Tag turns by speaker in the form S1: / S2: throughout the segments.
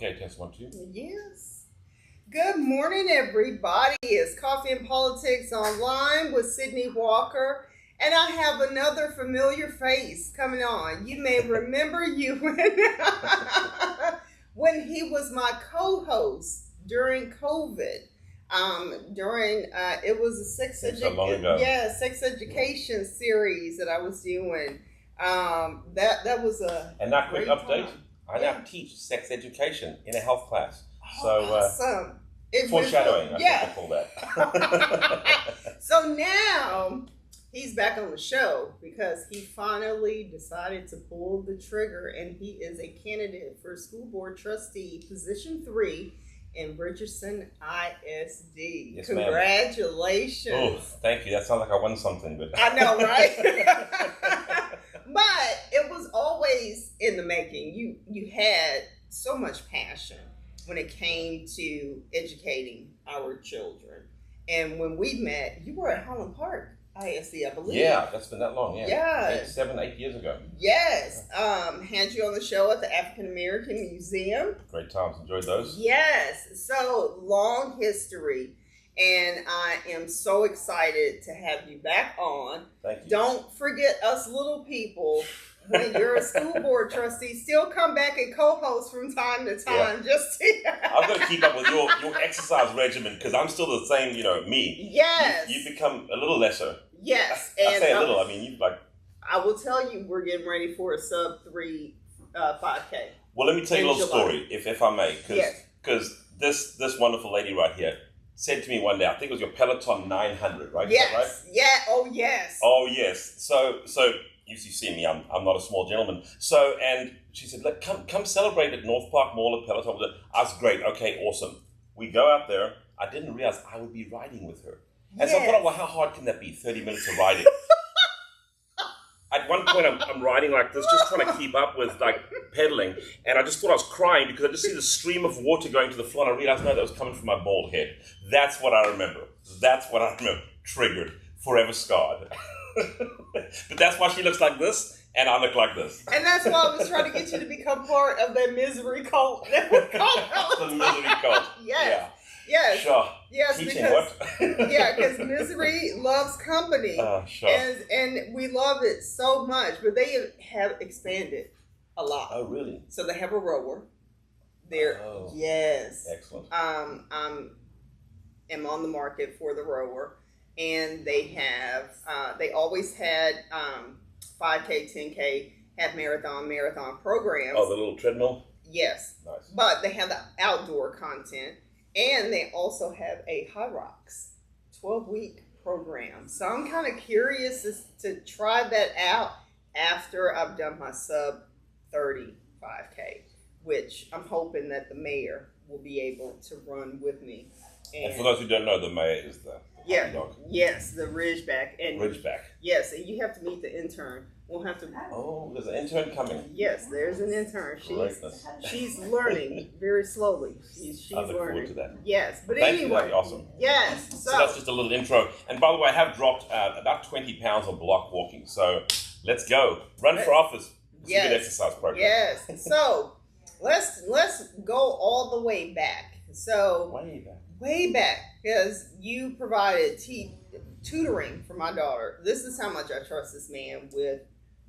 S1: Okay, test 1, 2.
S2: Yes. Good morning, everybody. It's Coffee and Politics Online with Sydney Walker. And I have another familiar face coming on. You may remember Euan when he was my co-host during COVID. It was a sex education series that I was doing. That was a
S1: and that quick update.
S2: Time.
S1: I now teach sex education in a health class.
S2: Awesome.
S1: Foreshadowing, I think I call that.
S2: So now he's back on the show because he finally decided to pull the trigger, and he is a candidate for School Board Trustee Position 3 in Richardson ISD.
S1: Yes,
S2: Congratulations.
S1: Oh, thank you. That sounds like I won something. But
S2: I know, right? But it was always in the making. You had so much passion when it came to educating our children. And when we met, you were at Holland Park ISD, I believe.
S1: Yeah, that's been that long,
S2: Yeah.
S1: 7-8 years ago.
S2: Yes. Had you on the show at the African American Museum.
S1: Great times. Enjoyed those.
S2: Yes. So long history. And I am so excited to have you back on.
S1: Thank you.
S2: Don't forget us little people. When you're a school board trustee, still come back and co-host from time to time.
S1: Yeah. I've got to keep up with your exercise regimen because I'm still the same, me.
S2: Yes.
S1: You've become a little lesser.
S2: Yes.
S1: I say a little. I mean,
S2: I will tell you, we're getting ready for a sub 3 5K.
S1: Well, let me tell you a little story, if I may, because this wonderful lady right here said to me one day, I think it was your Peloton 900, right?
S2: Yes.
S1: Is that right?
S2: Yeah. Oh, yes.
S1: Oh, yes. So you see me, I'm not a small gentleman. So, and she said, look, come celebrate at North Park Mall at Peloton. I was great. Okay, awesome. We go out there. I didn't realize I would be riding with her. And so I thought, well, how hard can that be? 30 minutes of riding. At one point, I'm riding like this, just trying to keep up with pedaling. And I just thought I was crying because I just see the stream of water going to the floor. And I realized, no, that was coming from my bald head. That's what I remember. Triggered. Forever scarred. But that's why she looks like this, and I look like this.
S2: And that's why I was trying to get you to become part of that misery cult.
S1: The misery cult.
S2: Yes.
S1: Yeah.
S2: Yes.
S1: Sure.
S2: Yes.
S1: Teaching
S2: because misery loves company.
S1: Sure.
S2: And we love it so much. But they have expanded a lot.
S1: Oh, really?
S2: So they have a rower. Yes.
S1: Excellent.
S2: I'm on the market for the rower. And they have, they always had 5K, 10K, half marathon programs.
S1: Oh, the little treadmill?
S2: Yes.
S1: Nice.
S2: But they have the outdoor content. And they also have a High Rocks 12-week program. So I'm kind of curious to try that out after I've done my sub 30 5K, which I'm hoping that the mayor will be able to run with me.
S1: And for those who don't know, the mayor is the dog.
S2: Yes, the Ridgeback.
S1: Ridgeback.
S2: Yes, and you have to meet the intern. We'll have to.
S1: Oh, there's an intern coming.
S2: Yes, there's an intern. She's learning very slowly. She's
S1: I look
S2: learning.
S1: forward to that.
S2: Yes, but
S1: Thank
S2: anyway,
S1: you, that'd be awesome.
S2: Yes,
S1: so that's just a little intro. And by the way, I have dropped about 20 pounds of block walking. So let's go. Run for office. It's a good exercise program.
S2: Yes. So let's go all the way back. So way back, because you provided tutoring for my daughter. This is how much I trust this man with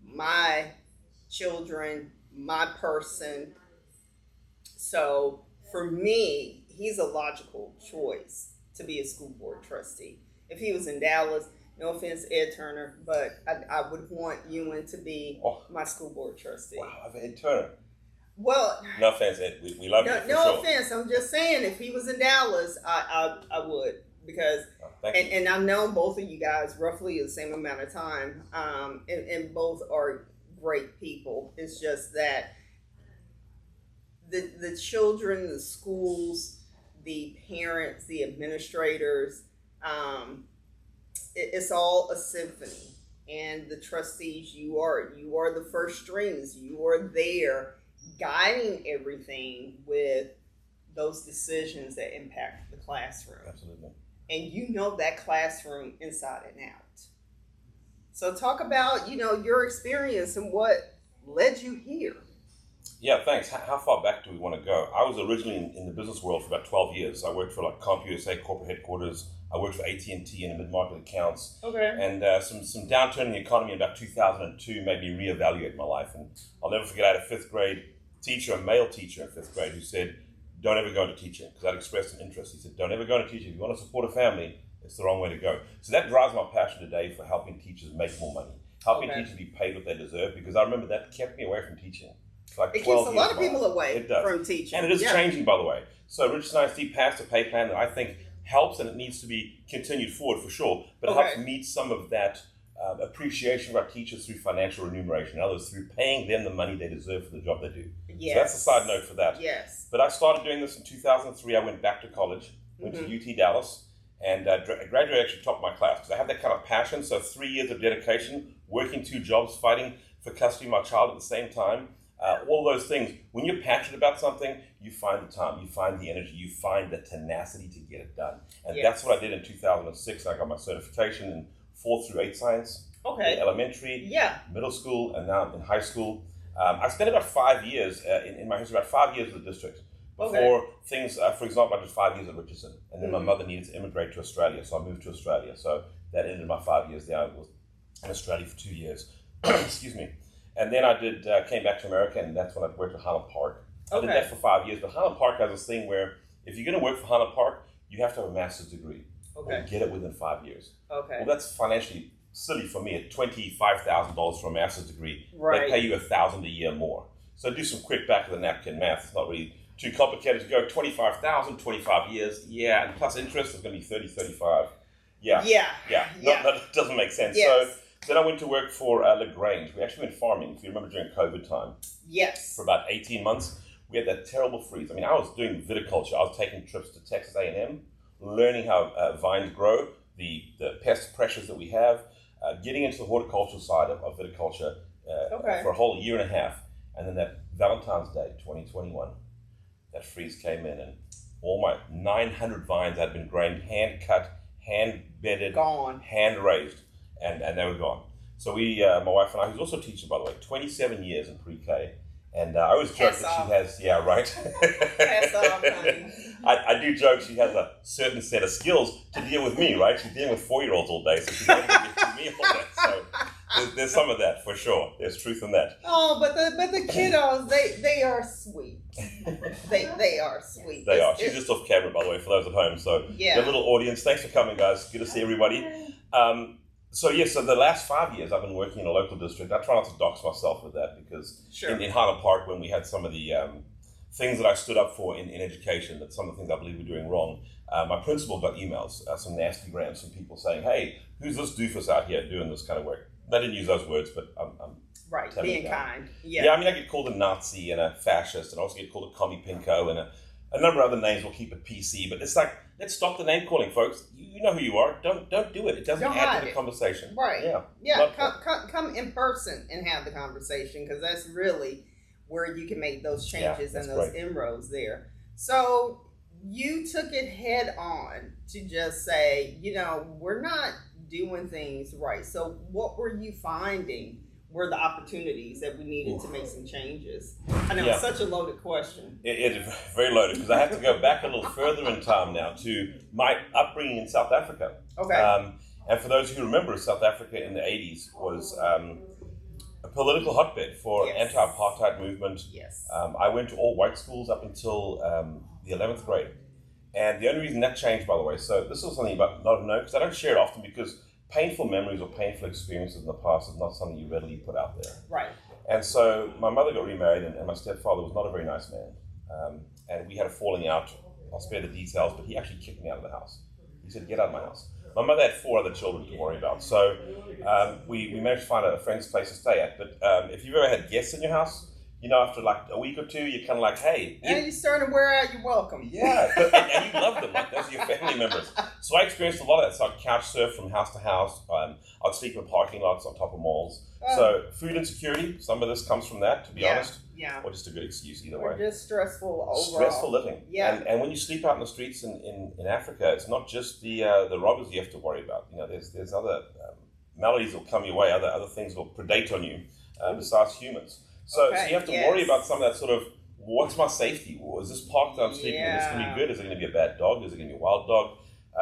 S2: my children, my person. So for me, he's a logical choice to be a school board trustee. If he was in Dallas, no offense, Ed Turner, but I would want Euan to be my school board trustee.
S1: Wow, Ed Turner.
S2: Well,
S1: no offense, Ed. We love you.
S2: No offense. I'm just saying, if he was in Dallas, I would, because and I've known both of you guys roughly the same amount of time, and both are great people. It's just that the children, the schools, the parents, the administrators, it's all a symphony. And the trustees, you are the first strings. You are there, guiding everything with those decisions that impact the classroom.
S1: Absolutely.
S2: And you know that classroom inside and out. So talk about, your experience and what led you here.
S1: Yeah, thanks. How far back do we want to go? I was originally in the business world for about 12 years. I worked for like CompUSA corporate headquarters. I worked for AT&T in the mid-market accounts.
S2: Okay.
S1: And some downturn in the economy in about 2002 made me reevaluate my life. And I'll never forget, I had a fifth grade teacher, a male teacher in fifth grade, who said, don't ever go into teaching, because I'd expressed an interest. He said, don't ever go into teaching. If you want to support a family, it's the wrong way to go. So that drives my passion today for helping teachers make more money, helping teachers be paid what they deserve, because I remember that kept me away from teaching. Like
S2: it keeps a lot of people away from teaching.
S1: And it is changing, by the way. So Richardson ISD passed a pay plan that I think helps, and it needs to be continued forward for sure, but it helps meet some of that appreciation of our teachers through financial remuneration, and others through paying them the money they deserve for the job they do.
S2: Yes.
S1: So that's a side note for that.
S2: Yes.
S1: But I started doing this in 2003. I went back to college, went to UT Dallas, and graduated actually top of my class, because I have that kind of passion. So 3 years of dedication, working 2 jobs, fighting for custody of my child at the same time. All those things. When you're passionate about something, you find the time, you find the energy, you find the tenacity to get it done. And that's what I did in 2006. I got my certification in 4 through 8 science, elementary, middle school, and now in high school. I spent about 5 years in my history, about 5 years with the district. Before things, for example, I did 5 years at Richardson, and then my mother needed to immigrate to Australia, so I moved to Australia. So that ended my 5 years there. I was in Australia for 2 years. Excuse me. And then I came back to America, and that's when I worked at Highland Park. I did that for 5 years, but Highland Park has this thing where if you're going to work for Highland Park, you have to have a master's degree. And get it within 5 years. Well, that's financially silly for me. At $25,000 for a master's degree, they pay you $1,000 a year more. So do some quick back of the napkin math. It's not really too complicated to go. 25,000, 25 years, and plus interest is going to be 30, 35. That doesn't make sense. So then I went to work for LaGrange. We actually went farming, if you remember, during COVID time. For about 18 months. We had that terrible freeze. I mean, I was doing viticulture. I was taking trips to Texas A&M, learning how vines grow, the pest pressures that we have, getting into the horticultural side of viticulture for a whole year and a half. And then that Valentine's Day, 2021, that freeze came in, and all my 900 vines had been grown, hand-cut, hand-bedded, hand-raised, and they were gone. So my wife and I, who's also a teacher, by the way, 27 years in pre-K, and I always joke that she has, I do joke she has a certain set of skills to deal with me, right? She's dealing with 4-year-olds all day, so she's not going to get to me all day. So there's some of that, for sure. There's truth in that.
S2: Oh, but the kiddos, they are sweet. They are sweet.
S1: They are. She's just off camera, by the way, for those at home. So your little audience, thanks for coming, guys. Good to see everybody. So the last 5 years I've been working in a local district. I try not to dox myself with that, because in Highland Park, when we had some of the things that I stood up for in education, that some of the things I believe we're doing wrong, my principal got emails, some nasty grams from people saying, hey, who's this doofus out here doing this kind of work? They didn't use those words, but I'm
S2: being kind.
S1: I mean, I get called a Nazi and a fascist, and I also get called a commie pinko, and a number of other names. We'll keep it PC, but it's like, let's stop the name calling, folks. You know who you are. Don't do it. It doesn't add to the conversation.
S2: Come in person and have the conversation, because that's really where you can make those changes and those inroads there. So you took it head on to just say, we're not doing things right. So what were you finding were the opportunities that we needed to make some changes? I know it's such a loaded question.
S1: It is very loaded, because I have to go back a little further in time now to my upbringing in South Africa. And for those who remember, South Africa in the 80s was a political hotbed for anti-apartheid movement. I went to all white schools up until the 11th grade. And the only reason that changed, by the way, so this is something about not to know, because I don't share it often, because painful memories or painful experiences in the past is not something you readily put out there. And so my mother got remarried, and my stepfather was not a very nice man. And we had a falling out. I'll spare the details, but he actually kicked me out of the house. He said, get out of my house. My mother had 4 other children to worry about. So we managed to find a friend's place to stay at. But if you've ever had guests in your house, after like a week or two, you're kind of like, hey.
S2: And you start to wear out your welcome.
S1: And you love them. Like, those are your family members. So I experienced a lot of that. So I'd couch surf from house to house. I'd sleep in parking lots on top of malls. So food insecurity, some of this comes from that, to be honest. Or just a good excuse, either way.
S2: Just stressful overall.
S1: Stressful living. And when you sleep out in the streets in Africa, it's not just the robbers you have to worry about. There's other maladies that will come your way, other things will predate on you besides humans. So you have to worry about some of that sort of what's my safety? Is this park that I'm sleeping in, is this going to be good? Is it going to be a bad dog? Is it going to be a wild dog?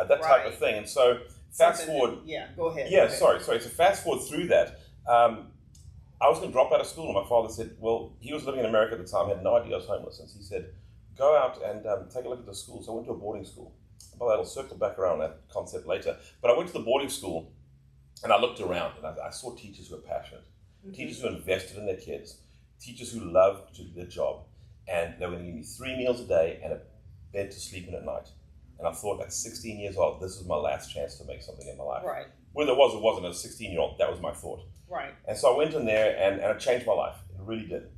S1: That type of thing. And so fast forward.
S2: Go ahead.
S1: Yeah,
S2: go ahead.
S1: sorry. So fast forward through that. I was going to drop out of school, and my father said, well, he was living in America at the time, had no idea I was homeless. And he said, go out and take a look at the school. So I went to a boarding school. Well, I'll circle back around that concept later. But I went to the boarding school, and I looked around, and I saw teachers who were passionate, teachers who invested in their kids, teachers who loved to do their job, and they were going to give me 3 meals a day and a bed to sleep in at night. And I thought, at 16 years old, this is my last chance to make something in my life.
S2: Right.
S1: Whether it was or wasn't, as a 16-year-old, that was my thought.
S2: Right.
S1: And so I went in there, and it changed my life. It really did.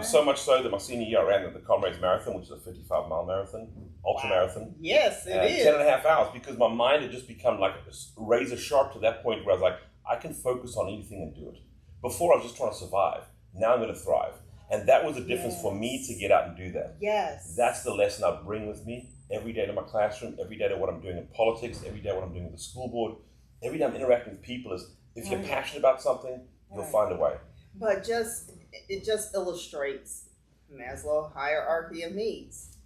S1: So much so that my senior year I ran the Comrades Marathon, which is a 55-mile marathon, ultra marathon.
S2: Yes, it is.
S1: 10 and a half hours, because my mind had just become like razor sharp to that point where I was like, I can focus on anything and do it. Before I was just trying to survive. Now I'm going to thrive. And that was the difference for me to get out and do that.
S2: Yes.
S1: That's the lesson I bring with me every day to my classroom, every day to what I'm doing in politics, every day what I'm doing with the school board, every day I'm interacting with people is, if you're passionate about something, you'll find a way.
S2: But it just illustrates Maslow hierarchy of needs.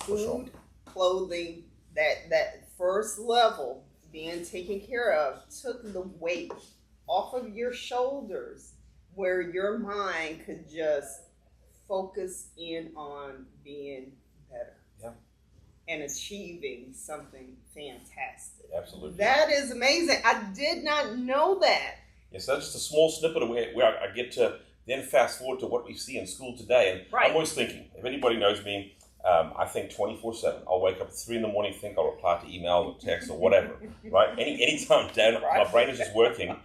S2: Food, clothing, that first level being taken care of took the weight off of your shoulders where your mind could just focus in on being better.
S1: Yeah.
S2: And achieving something fantastic.
S1: Absolutely.
S2: That is amazing. I did not know that.
S1: Yes, that's just a small snippet of where I get to then fast forward to what we see in school today. And I'm always thinking, if anybody knows me, I think 24/7. I'll wake up at 3 a.m, think I'll reply to email or text or whatever, right? Any time down, my brain is just working.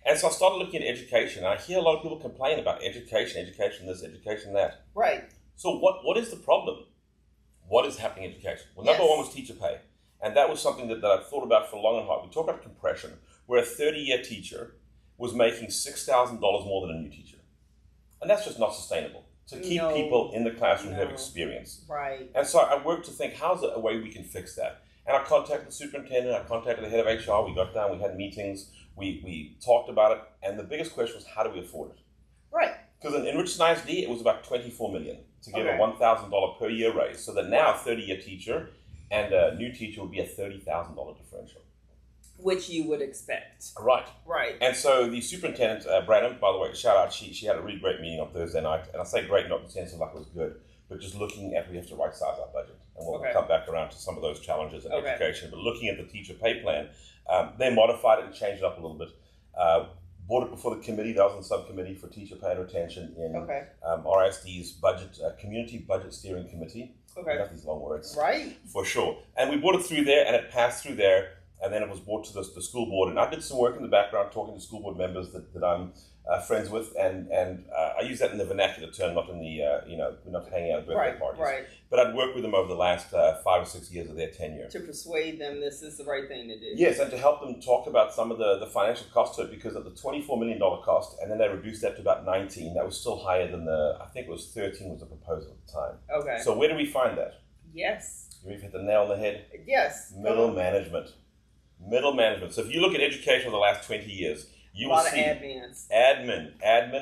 S1: And so I started looking at education. And I hear a lot of people complain about education this, education that.
S2: Right.
S1: So what is the problem? What is happening in education? Well, number one was teacher pay. And that was something that I thought about for long and hard. We talk about compression, where a 30-year teacher was making $6,000 more than a new teacher. And that's just not sustainable to keep people in the classroom who have experience.
S2: Right.
S1: And so I worked to think, how's there a way we can fix that? And I contacted the superintendent, I contacted the head of HR, we got down, we had meetings, we talked about it, and the biggest question was, how do we afford it?
S2: Right.
S1: Because in Richardson ISD, it was about $24 million to give a $1,000 per year raise. So that now a 30-year teacher and a new teacher would be a $30,000 differential.
S2: Which you would expect.
S1: Right.
S2: Right.
S1: And so the superintendent, Brandon, by the way, shout out, she had a really great meeting on Thursday night. And I say great not in the sense of like it was good, but just looking at we have to right size our budget. And we'll come back around to some of those challenges in education. But looking at the teacher pay plan, they modified it and changed it up a little bit. Brought it before the committee. That was in the subcommittee for teacher pay and retention in RISD's budget, Community Budget Steering Committee. I love these long words.
S2: Right.
S1: For sure. And we brought it through there and it passed through there. And then it was brought to the school board. And I did some work in the background talking to school board members that I'm friends with. And I use that in the vernacular term, not in the, we're not hanging out at birthday parties.
S2: Right.
S1: But I'd worked with them over the last 5 or 6 years of their tenure.
S2: To persuade them this is the right thing to do.
S1: Yes, and to help them talk about some of the financial cost to it, because at the $24 million cost, and then they reduced that to about 19, that was still higher than I think it was 13 was the proposal at the time.
S2: Okay.
S1: So where do we find that?
S2: Yes.
S1: You've hit the nail on the head?
S2: Yes.
S1: Middle management. Middle management. So if you look at education over the last 20 years, you will see admin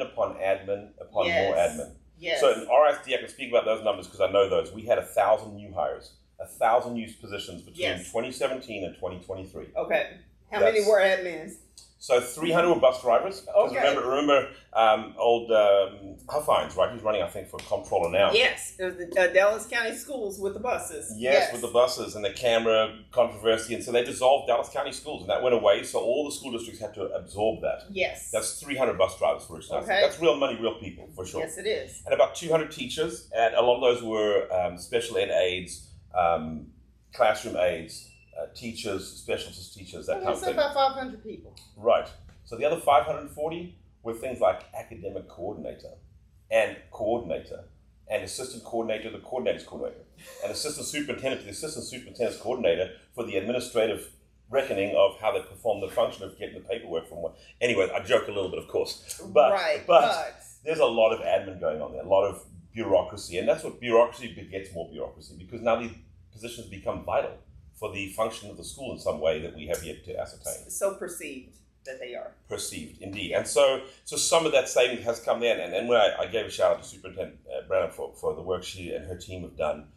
S1: upon admin upon more admin.
S2: Yes.
S1: So in RISD, I can speak about those numbers because I know those. We had 1,000 new hires, 1,000 new positions between 2017 and 2023.
S2: Okay. How many were admins?
S1: So 300 were bus drivers.
S2: Okay.
S1: Remember old Huffines, right? He's running, I think, for comptroller now.
S2: Yes. It was the Dallas County Schools with the buses.
S1: Yes, with the buses and the camera controversy. And so they dissolved Dallas County Schools, and that went away. So all the school districts had to absorb that.
S2: Yes.
S1: That's 300 bus drivers for Richardson. Okay. That's real money, real people, for sure.
S2: Yes, it is.
S1: And about 200 teachers, and a lot of those were special ed aides, classroom aides, teachers, specialist teachers, that kind of thing.
S2: That's about 500 people.
S1: Right. So the other 540 were things like academic coordinator, and assistant coordinator, the coordinator's coordinator, and assistant superintendent, the assistant superintendent's coordinator for the administrative reckoning of how they perform the function of getting the paperwork from one. Anyway, I joke a little bit, of course. But there's a lot of admin going on there, a lot of bureaucracy, and that's what bureaucracy begets more bureaucracy, because now these positions become vital for the function of the school in some way that we have yet to ascertain.
S2: So perceived. that they are.
S1: Perceived, indeed. And so some of that savings has come in. And when I gave a shout out to Superintendent Branham for the work she and her team have done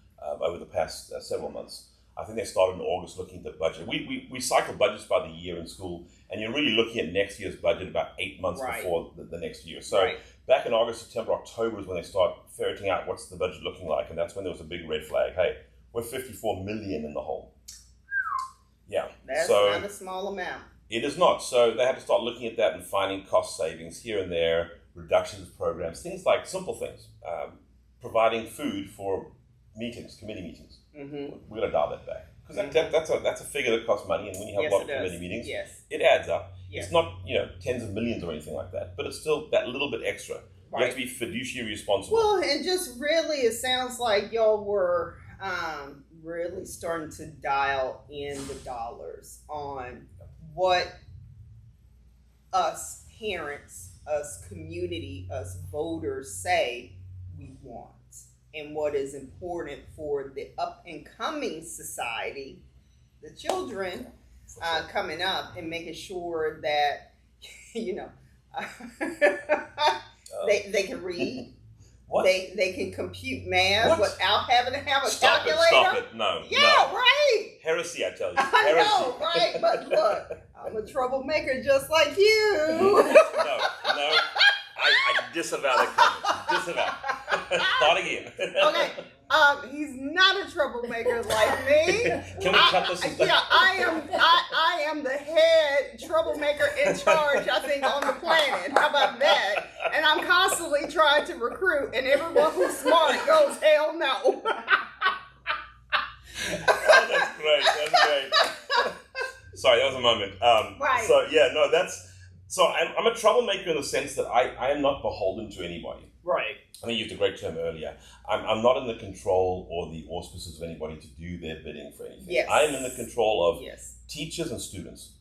S1: over the past several months. I think they started in August looking at the budget. We cycle budgets by the year in school, and you're really looking at next year's budget about 8 months before the next year. So back in August, September, October is when they start ferreting out what's the budget looking like, and that's when there was a big red flag. Hey, we're $54 million in the hole. Yeah.
S2: That's not a small amount.
S1: It is not. So they had to start looking at that and finding cost savings here and there, reductions of programs, things like simple things, providing food for meetings, committee meetings. Mm-hmm. We're going to dial that back because that's a figure that costs money, and when you have a lot of committee meetings, it adds up. Yes. It's not tens of millions or anything like that, but it's still that little bit extra. You have to be fiduciary responsible.
S2: Well, and just really, it sounds like y'all were really starting to dial in the dollars on what us parents, us community, us voters say we want, and what is important for the up and coming society, the children coming up, and making sure that they can read. What? They can compute math without having to have a calculator.
S1: Stop it. No.
S2: Yeah, no. Right.
S1: Heresy, I tell you.
S2: I know, right? But look, I'm a troublemaker just like you.
S1: No. I disavow that comment. Disavow. Start again.
S2: Okay. He's not a troublemaker like me.
S1: Can we cut this?
S2: Yeah, I am the head troublemaker in charge, I think, on the planet. How about that? And I'm constantly trying to recruit, and everyone who's smart goes, hell no.
S1: Oh, that's great. That's great. Sorry, that was a moment.
S2: Right.
S1: So, So I'm a troublemaker in the sense that I am not beholden to anybody.
S2: Right.
S1: I think you used a great term earlier. I'm not in the control or the auspices of anybody to do their bidding for anything.
S2: Yes.
S1: I am in the control of teachers and students.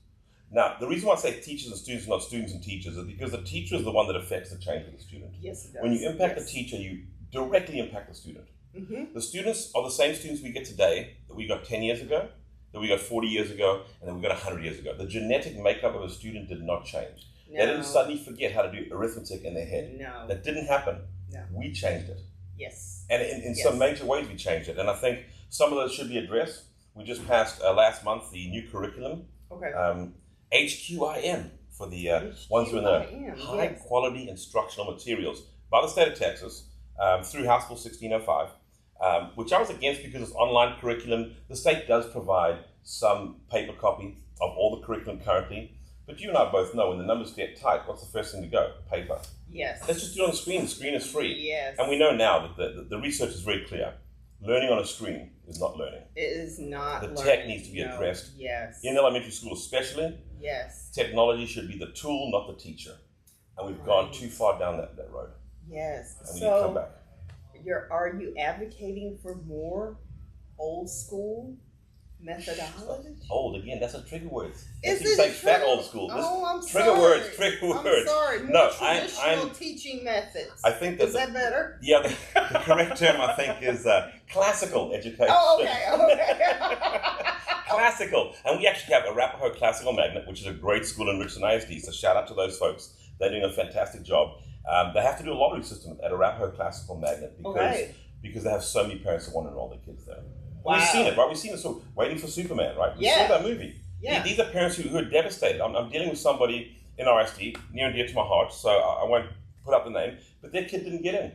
S1: Now, the reason why I say teachers and students, not students and teachers, is because the teacher is the one that affects the change for the student.
S2: Yes, it does.
S1: When you impact the teacher, you directly impact the student. Mm-hmm. The students are the same students we get today that we got 10 years ago, that we got 40 years ago, and that we got 100 years ago. The genetic makeup of a student did not change. No. They didn't suddenly forget how to do arithmetic in their head.
S2: No.
S1: That didn't happen.
S2: No.
S1: We changed it.
S2: Yes.
S1: And in some major ways we changed it. And I think some of those should be addressed. We just passed last month the new curriculum.
S2: Okay.
S1: HQIM for the ones who are in the high quality instructional materials by the state of Texas through House Bill 1605, which I was against because it's online curriculum. The state does provide some paper copy of all the curriculum currently. But you and I both know when the numbers get tight, what's the first thing to go? Paper.
S2: Yes.
S1: Let's just do it on the screen. The screen is free.
S2: Yes.
S1: And we know now that the research is very clear. Learning on a screen is not learning.
S2: It is not
S1: The tech needs to be addressed.
S2: Yes.
S1: In elementary school especially.
S2: Yes.
S1: Technology should be the tool, not the teacher. And we've gone too far down that road.
S2: Yes.
S1: And we need to come back.
S2: Are you advocating for more old school methodology?
S1: Old, again, that's a trigger word.
S2: Is
S1: it say fat old school.
S2: Oh, I'm
S1: trigger
S2: sorry.
S1: Trigger words.
S2: I'm sorry. More traditional teaching methods.
S1: I think
S2: is that better?
S1: Yeah, the correct term I think is classical education.
S2: Oh, okay.
S1: Classical. And we actually have Arapahoe Classical Magnet, which is a great school in Richardson ISD. So shout out to those folks. They're doing a fantastic job. They have to do a lottery system at Arapahoe Classical Magnet because they have so many parents that want to enroll their kids there. Wow. We've seen it, right? We've seen it. So Waiting for Superman, right? We saw that movie. Yeah. These are parents who are devastated. I'm dealing with somebody in RSD, near and dear to my heart, so I won't put up the name, but their kid didn't get in.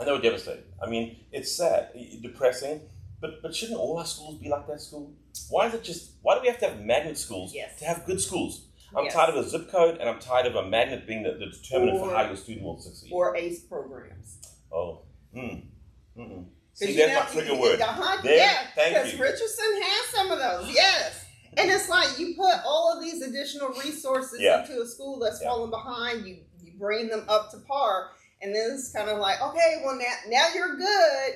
S1: And they were devastated. I mean, it's sad, depressing, but shouldn't all our schools be like that school? Why do we have to have magnet schools to have good schools? I'm tired of a zip code, and I'm tired of a magnet being the determinant for how your student will succeed.
S2: Or ACE programs.
S1: Oh. See, there's my trigger word.
S2: Thank you. Because Richardson has some of those, yes. And it's like you put all of these additional resources into a school that's falling behind. You bring them up to par, and then it's kind of like, okay, well now you're good.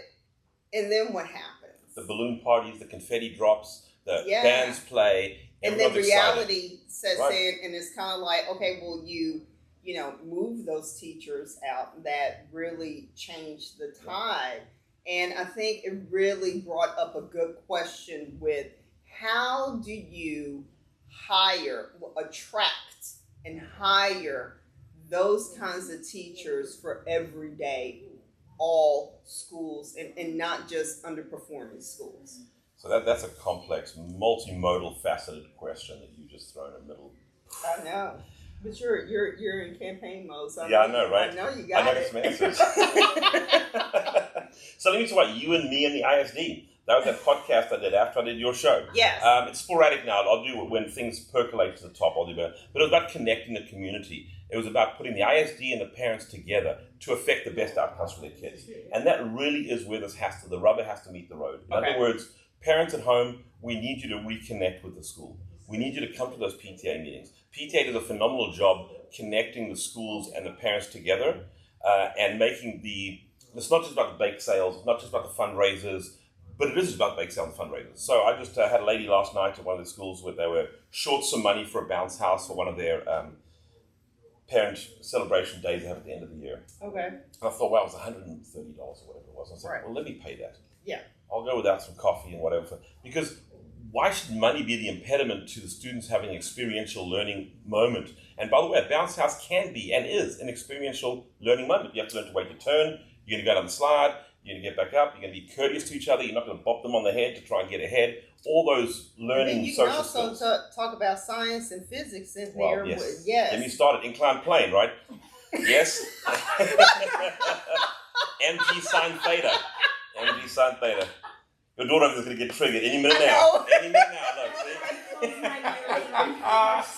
S2: And then what happens?
S1: The balloon parties, the confetti drops, the bands play,
S2: and then reality sets in, and it's kind of like, okay, well you move those teachers out that really changed the tide. And I think it really brought up a good question with how do you attract and hire those kinds of teachers for every day, all schools, and not just underperforming schools?
S1: So that's a complex, multimodal, faceted question that you just thrown in the middle.
S2: I know. But you're in campaign mode, so
S1: I know, right?
S2: I know you got it.
S1: Some answers. So let me talk about you and me and the ISD. That was that podcast I did after I did your show.
S2: Yes.
S1: It's sporadic now. I'll do it when things percolate to the top. I'll do better. But it was about connecting the community. It was about putting the ISD and the parents together to affect the best outcomes for their kids. And that really is where the rubber has to meet the road. In other words, parents at home, we need you to reconnect with the school. We need you to come to those PTA meetings. PTA does a phenomenal job connecting the schools and the parents together and making it's not just about the bake sales, it's not just about the fundraisers, but it is about bake sales and fundraisers. So I just had a lady last night at one of the schools where they were short some money for a bounce house for one of their parent celebration days they have at the end of the year.
S2: Okay.
S1: And I thought, wow, it was $130 or whatever it was. I was like, well, let me pay that.
S2: Yeah.
S1: I'll go without some coffee and whatever. Because why should money be the impediment to the students having an experiential learning moment? And by the way, a bounce house can be and is an experiential learning moment. You have to learn to wait your turn. You're going to go down the slide. You're going to get back up. You're going to be courteous to each other. You're not going to bop them on the head to try and get ahead. All those learning social skills.
S2: You can also talk about science and physics in there.
S1: Yes.
S2: Yes.
S1: Then we started inclined plane, right? Yes. MG sine theta. MG sine theta. Your daughter is going to get triggered any minute now. Any minute now. Look, see?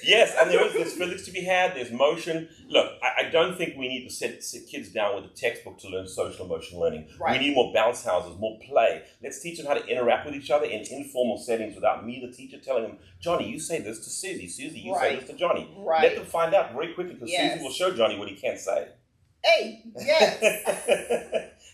S1: Yes, and there's physics to be had. There's motion. Look, I don't think we need to sit kids down with a textbook to learn social emotional learning.
S2: Right.
S1: We need more bounce houses, more play. Let's teach them how to interact with each other in informal settings without me, the teacher, telling them, Johnny, you say this to Susie. Susie, you say this to Johnny.
S2: Right.
S1: Let them find out very quickly because Susie will show Johnny what he can't say.
S2: Hey, yes.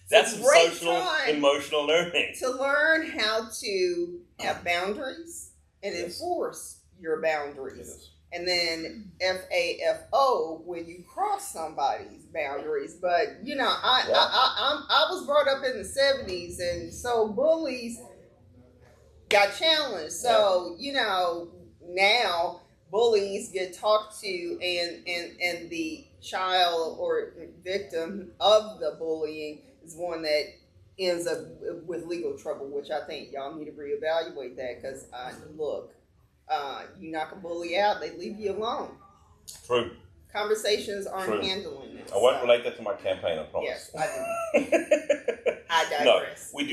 S1: That's some social, emotional learning.
S2: To learn how to have boundaries and enforce your boundaries.
S1: Yes.
S2: And then FAFO when you cross somebody's boundaries. But, you know, I was brought up in the 70s, and so bullies got challenged. So, you know, now bullies get talked to, and the child or victim of the bullying is one that ends up with legal trouble, which I think y'all need to reevaluate that because, look, you knock a bully out, they leave you alone.
S1: True.
S2: Conversations aren't handling it.
S1: I won't relate that to my campaign, I promise.
S2: Yes, I do. I digress.
S1: No, we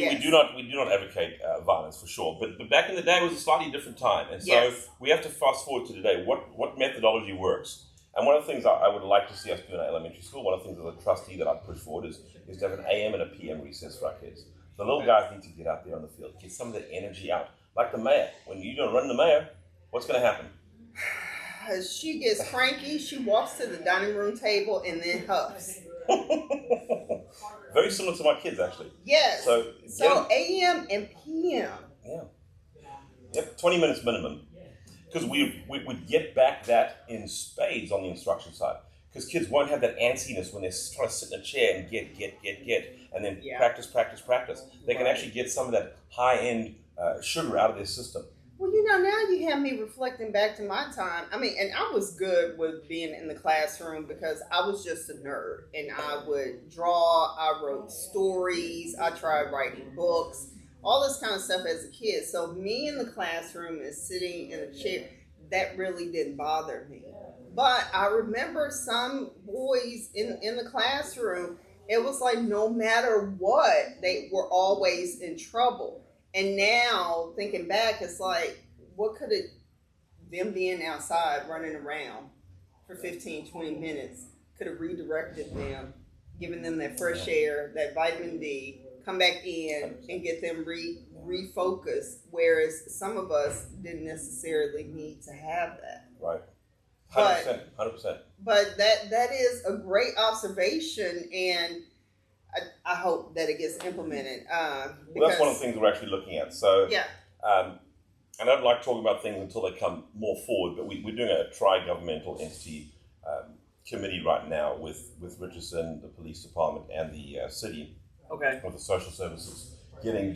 S1: do not advocate violence for sure. But back in the day, it was a slightly different time, and so we have to fast forward to today. What methodology works? And one of the things I would like to see us do in our elementary school, one of the things as a trustee that I push forward is to have an AM and a PM recess for our kids. The little guys need to get out there on the field, get some of the energy out. Like the mayor. When you're going to run the mayor, what's going to happen?
S2: She gets cranky. She walks to the dining room table and then huffs.
S1: Very similar to my kids, actually.
S2: Yes. So AM and PM.
S1: Yeah. Yep. 20 minutes minimum. Because we get back that in spades on the instruction side. Because kids won't have that antsiness when they're trying to sit in a chair and get, and then practice. They can actually get some of that high-end sugar out of their system.
S2: Well, you know, now you have me reflecting back to my time. I mean, and I was good with being in the classroom because I was just a nerd. And I would draw, I wrote stories, I tried writing books, all this kind of stuff as a kid. So me in the classroom and sitting in a chair, that really didn't bother me. But I remember some boys in the classroom, it was like no matter what, they were always in trouble. And now, thinking back, it's like, what could it, them being outside, running around for 15, 20 minutes, could have redirected them, given them that fresh air, that vitamin D, come back in and get them refocused, whereas some of us didn't necessarily need to have that.
S1: Right. 100%.
S2: But that is a great observation, and I hope that it gets implemented.
S1: Well, that's one of the things we're actually looking at. So, and I don't like talking about things until they come more forward, but we're doing a tri-governmental entity committee right now with Richardson, the police department, and the city with the social services, getting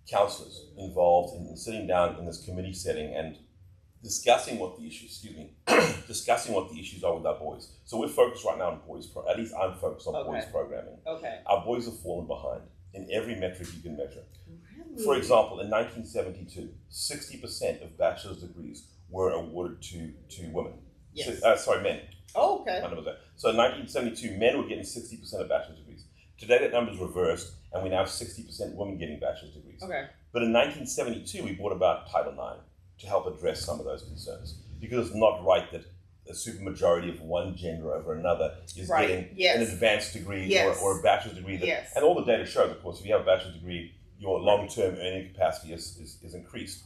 S1: counsellors involved in sitting down in this committee setting and discussing what the issues, discussing what the issues are with our boys. So we're focused right now on boys, at least I'm focused on boys programming.
S2: Okay.
S1: Our boys have fallen behind in every metric you can measure.
S2: Really?
S1: For example, in 1972, 60% of bachelor's degrees were awarded to women.
S2: Yes.
S1: Men.
S2: Oh, okay.
S1: So in 1972, men were getting 60% of bachelor's degrees. Today that number's reversed, and we now have 60% women getting bachelor's degrees.
S2: Okay.
S1: But in 1972, we brought about Title IX to help address some of those concerns, because it's not right that a supermajority of one gender over another is getting an advanced degree or a bachelor's degree. And all the data shows, of course, if you have a bachelor's degree, your long-term earning capacity is increased.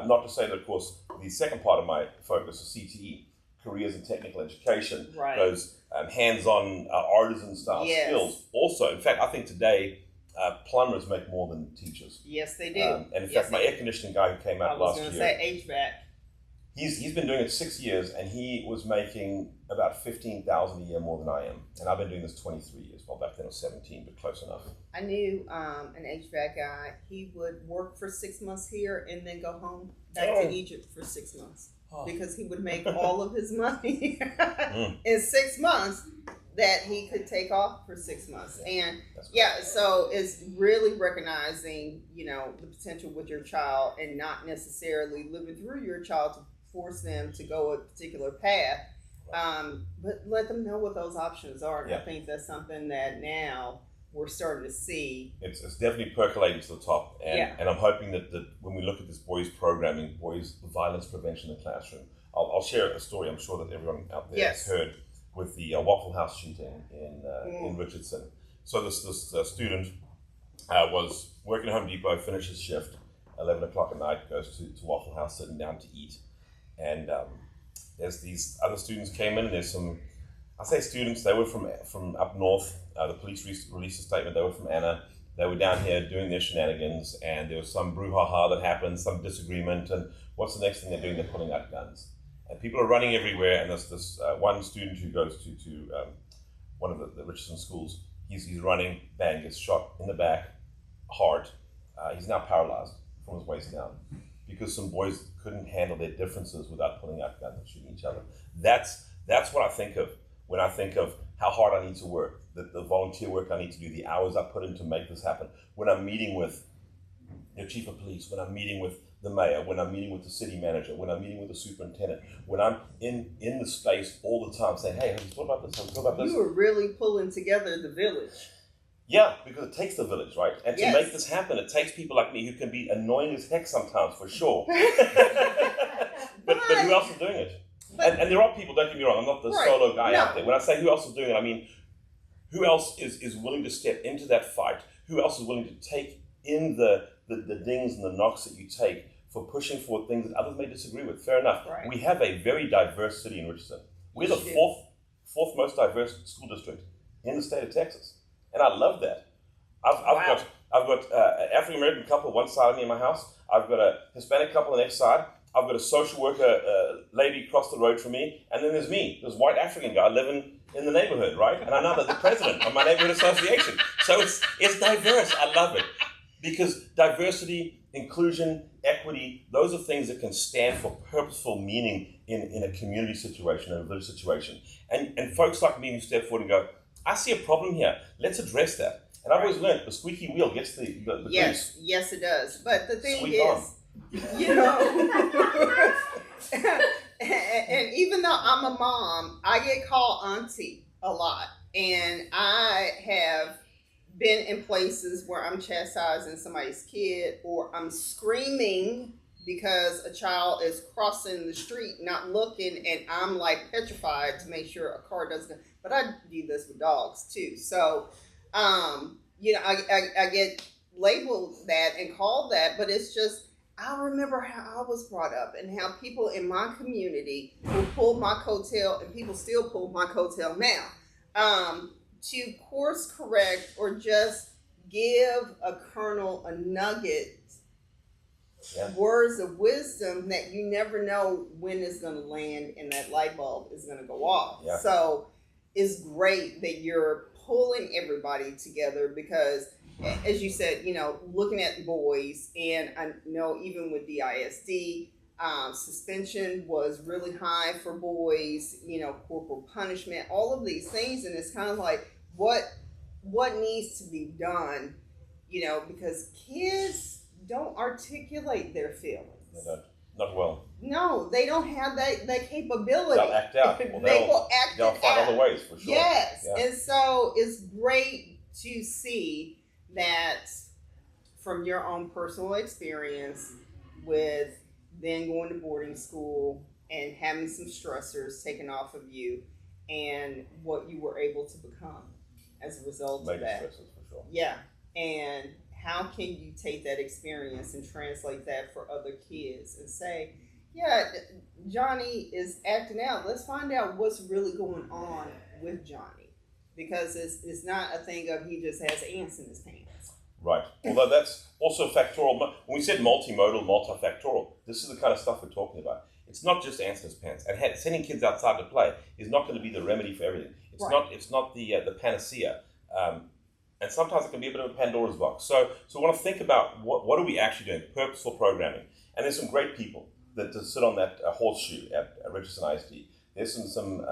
S1: Not to say that, of course, the second part of my focus is CTE, careers in technical education, those hands-on artisan-style skills. Also, in fact, I think today plumbers make more than teachers.
S2: Yes, they do.
S1: And in fact, my air conditioning guy who came out last year,
S2: I was going to say HVAC.
S1: He's been doing it 6 years, and he was making about $15,000 a year more than I am. And I've been doing this 23 years. Well, back then it was 17, but close enough.
S2: I knew an HVAC guy. He would work for 6 months here and then go home back to Egypt for 6 months because he would make all of his money in 6 months that he could take off for 6 months. And so it's really recognizing, the potential with your child and not necessarily living through your child to force them to go a particular path, but let them know what those options are. And I think that's something that now we're starting to see.
S1: It's definitely percolating to the top. And I'm hoping that when we look at this boys programming, boys violence prevention in the classroom, I'll share a story I'm sure that everyone out there has heard with the Waffle House shooting in Richardson. So this student was working at Home Depot, finishes shift, 11 o'clock at night, goes to Waffle House, sitting down to eat. And there's these other students came in, and there's some, I say students, they were from up north. The police released a statement, they were from Anna. They were down here doing their shenanigans, and there was some brouhaha that happened, some disagreement, and what's the next thing they're doing? They're pulling out guns. And people are running everywhere, and there's this one student who goes to one of the Richardson schools. He's running, bang, gets shot in the back, hard. He's now paralyzed from his waist down because some boys couldn't handle their differences without pulling out guns and shooting each other. That's what I think of when I think of how hard I need to work, the volunteer work I need to do, the hours I put in to make this happen. When I'm meeting with the chief of police, when I'm meeting with the mayor, when I'm meeting with the city manager, when I'm meeting with the superintendent, when I'm in the space all the time saying, hey, have you thought about this? Have you thought about this?
S2: You were really pulling together the village.
S1: Yeah, because it takes the village, right? And to make this happen, it takes people like me who can be annoying as heck sometimes, for sure. but who else is doing it? And there are people, don't get me wrong, I'm not the solo guy out there. When I say who else is doing it, I mean, who else is willing to step into that fight? Who else is willing to take in the dings and the knocks that you take for pushing for things that others may disagree with? Fair enough.
S2: Right.
S1: We have a very diverse city in Richardson. We're the fourth most diverse school district in the state of Texas. And I love that. I've got an African American couple one side of me in my house. I've got a Hispanic couple on the next side. I've got a social worker lady across the road from me, and then there's me, this white African guy living in the neighborhood, right? And I'm now the president of my neighborhood association. So it's diverse. I love it because diversity, inclusion, equity, those are things that can stand for purposeful meaning in a community situation, in a village situation. And folks like me who step forward and go, I see a problem here. Let's address that. And I've always learned the squeaky wheel gets the grease.
S2: Yes, it does. But the thing
S1: Squeak
S2: is,
S1: on.
S2: and even though I'm a mom, I get called auntie a lot. And I have been in places where I'm chastising somebody's kid, or I'm screaming because a child is crossing the street, not looking, and I'm like petrified to make sure a car doesn't. But I do this with dogs too. So, I get labeled that and called that, but it's just, I remember how I was brought up and how people in my community will pull my coattail, and people still pull my coattail now, to course correct or just give a kernel, a nugget, words of wisdom that you never know when it's going to land and that light bulb is going to go off. Yeah. So it's great that you're pulling everybody together because, as you said, looking at boys, and I know even with DISD, Suspension was really high for boys, corporal punishment, all of these things. And it's kind of like, what needs to be done, because kids don't articulate their feelings.
S1: They don't. Not well.
S2: No, they don't have that capability.
S1: They'll act out. Well, they'll find other ways, for sure.
S2: Yes.
S1: Yeah.
S2: And so it's great to see that from your own personal experience with then going to boarding school and having some stressors taken off of you, and what you were able to become as a result of that.
S1: Stresses, for sure.
S2: Yeah. And how can you take that experience and translate that for other kids and say, yeah, Johnny is acting out. Let's find out what's really going on with Johnny. Because it's not a thing of he just has ants in his pants.
S1: Right. Although that's also factorial. When we said multimodal, multifactorial, this is the kind of stuff we're talking about. It's not just ants in his pants. And sending kids outside to play is not going to be the remedy for everything. It's not the panacea. And sometimes it can be a bit of a Pandora's box. So we want to think about what are we actually doing, purposeful programming. And there's some great people that sit on that horseshoe at Richardson ISD. There's some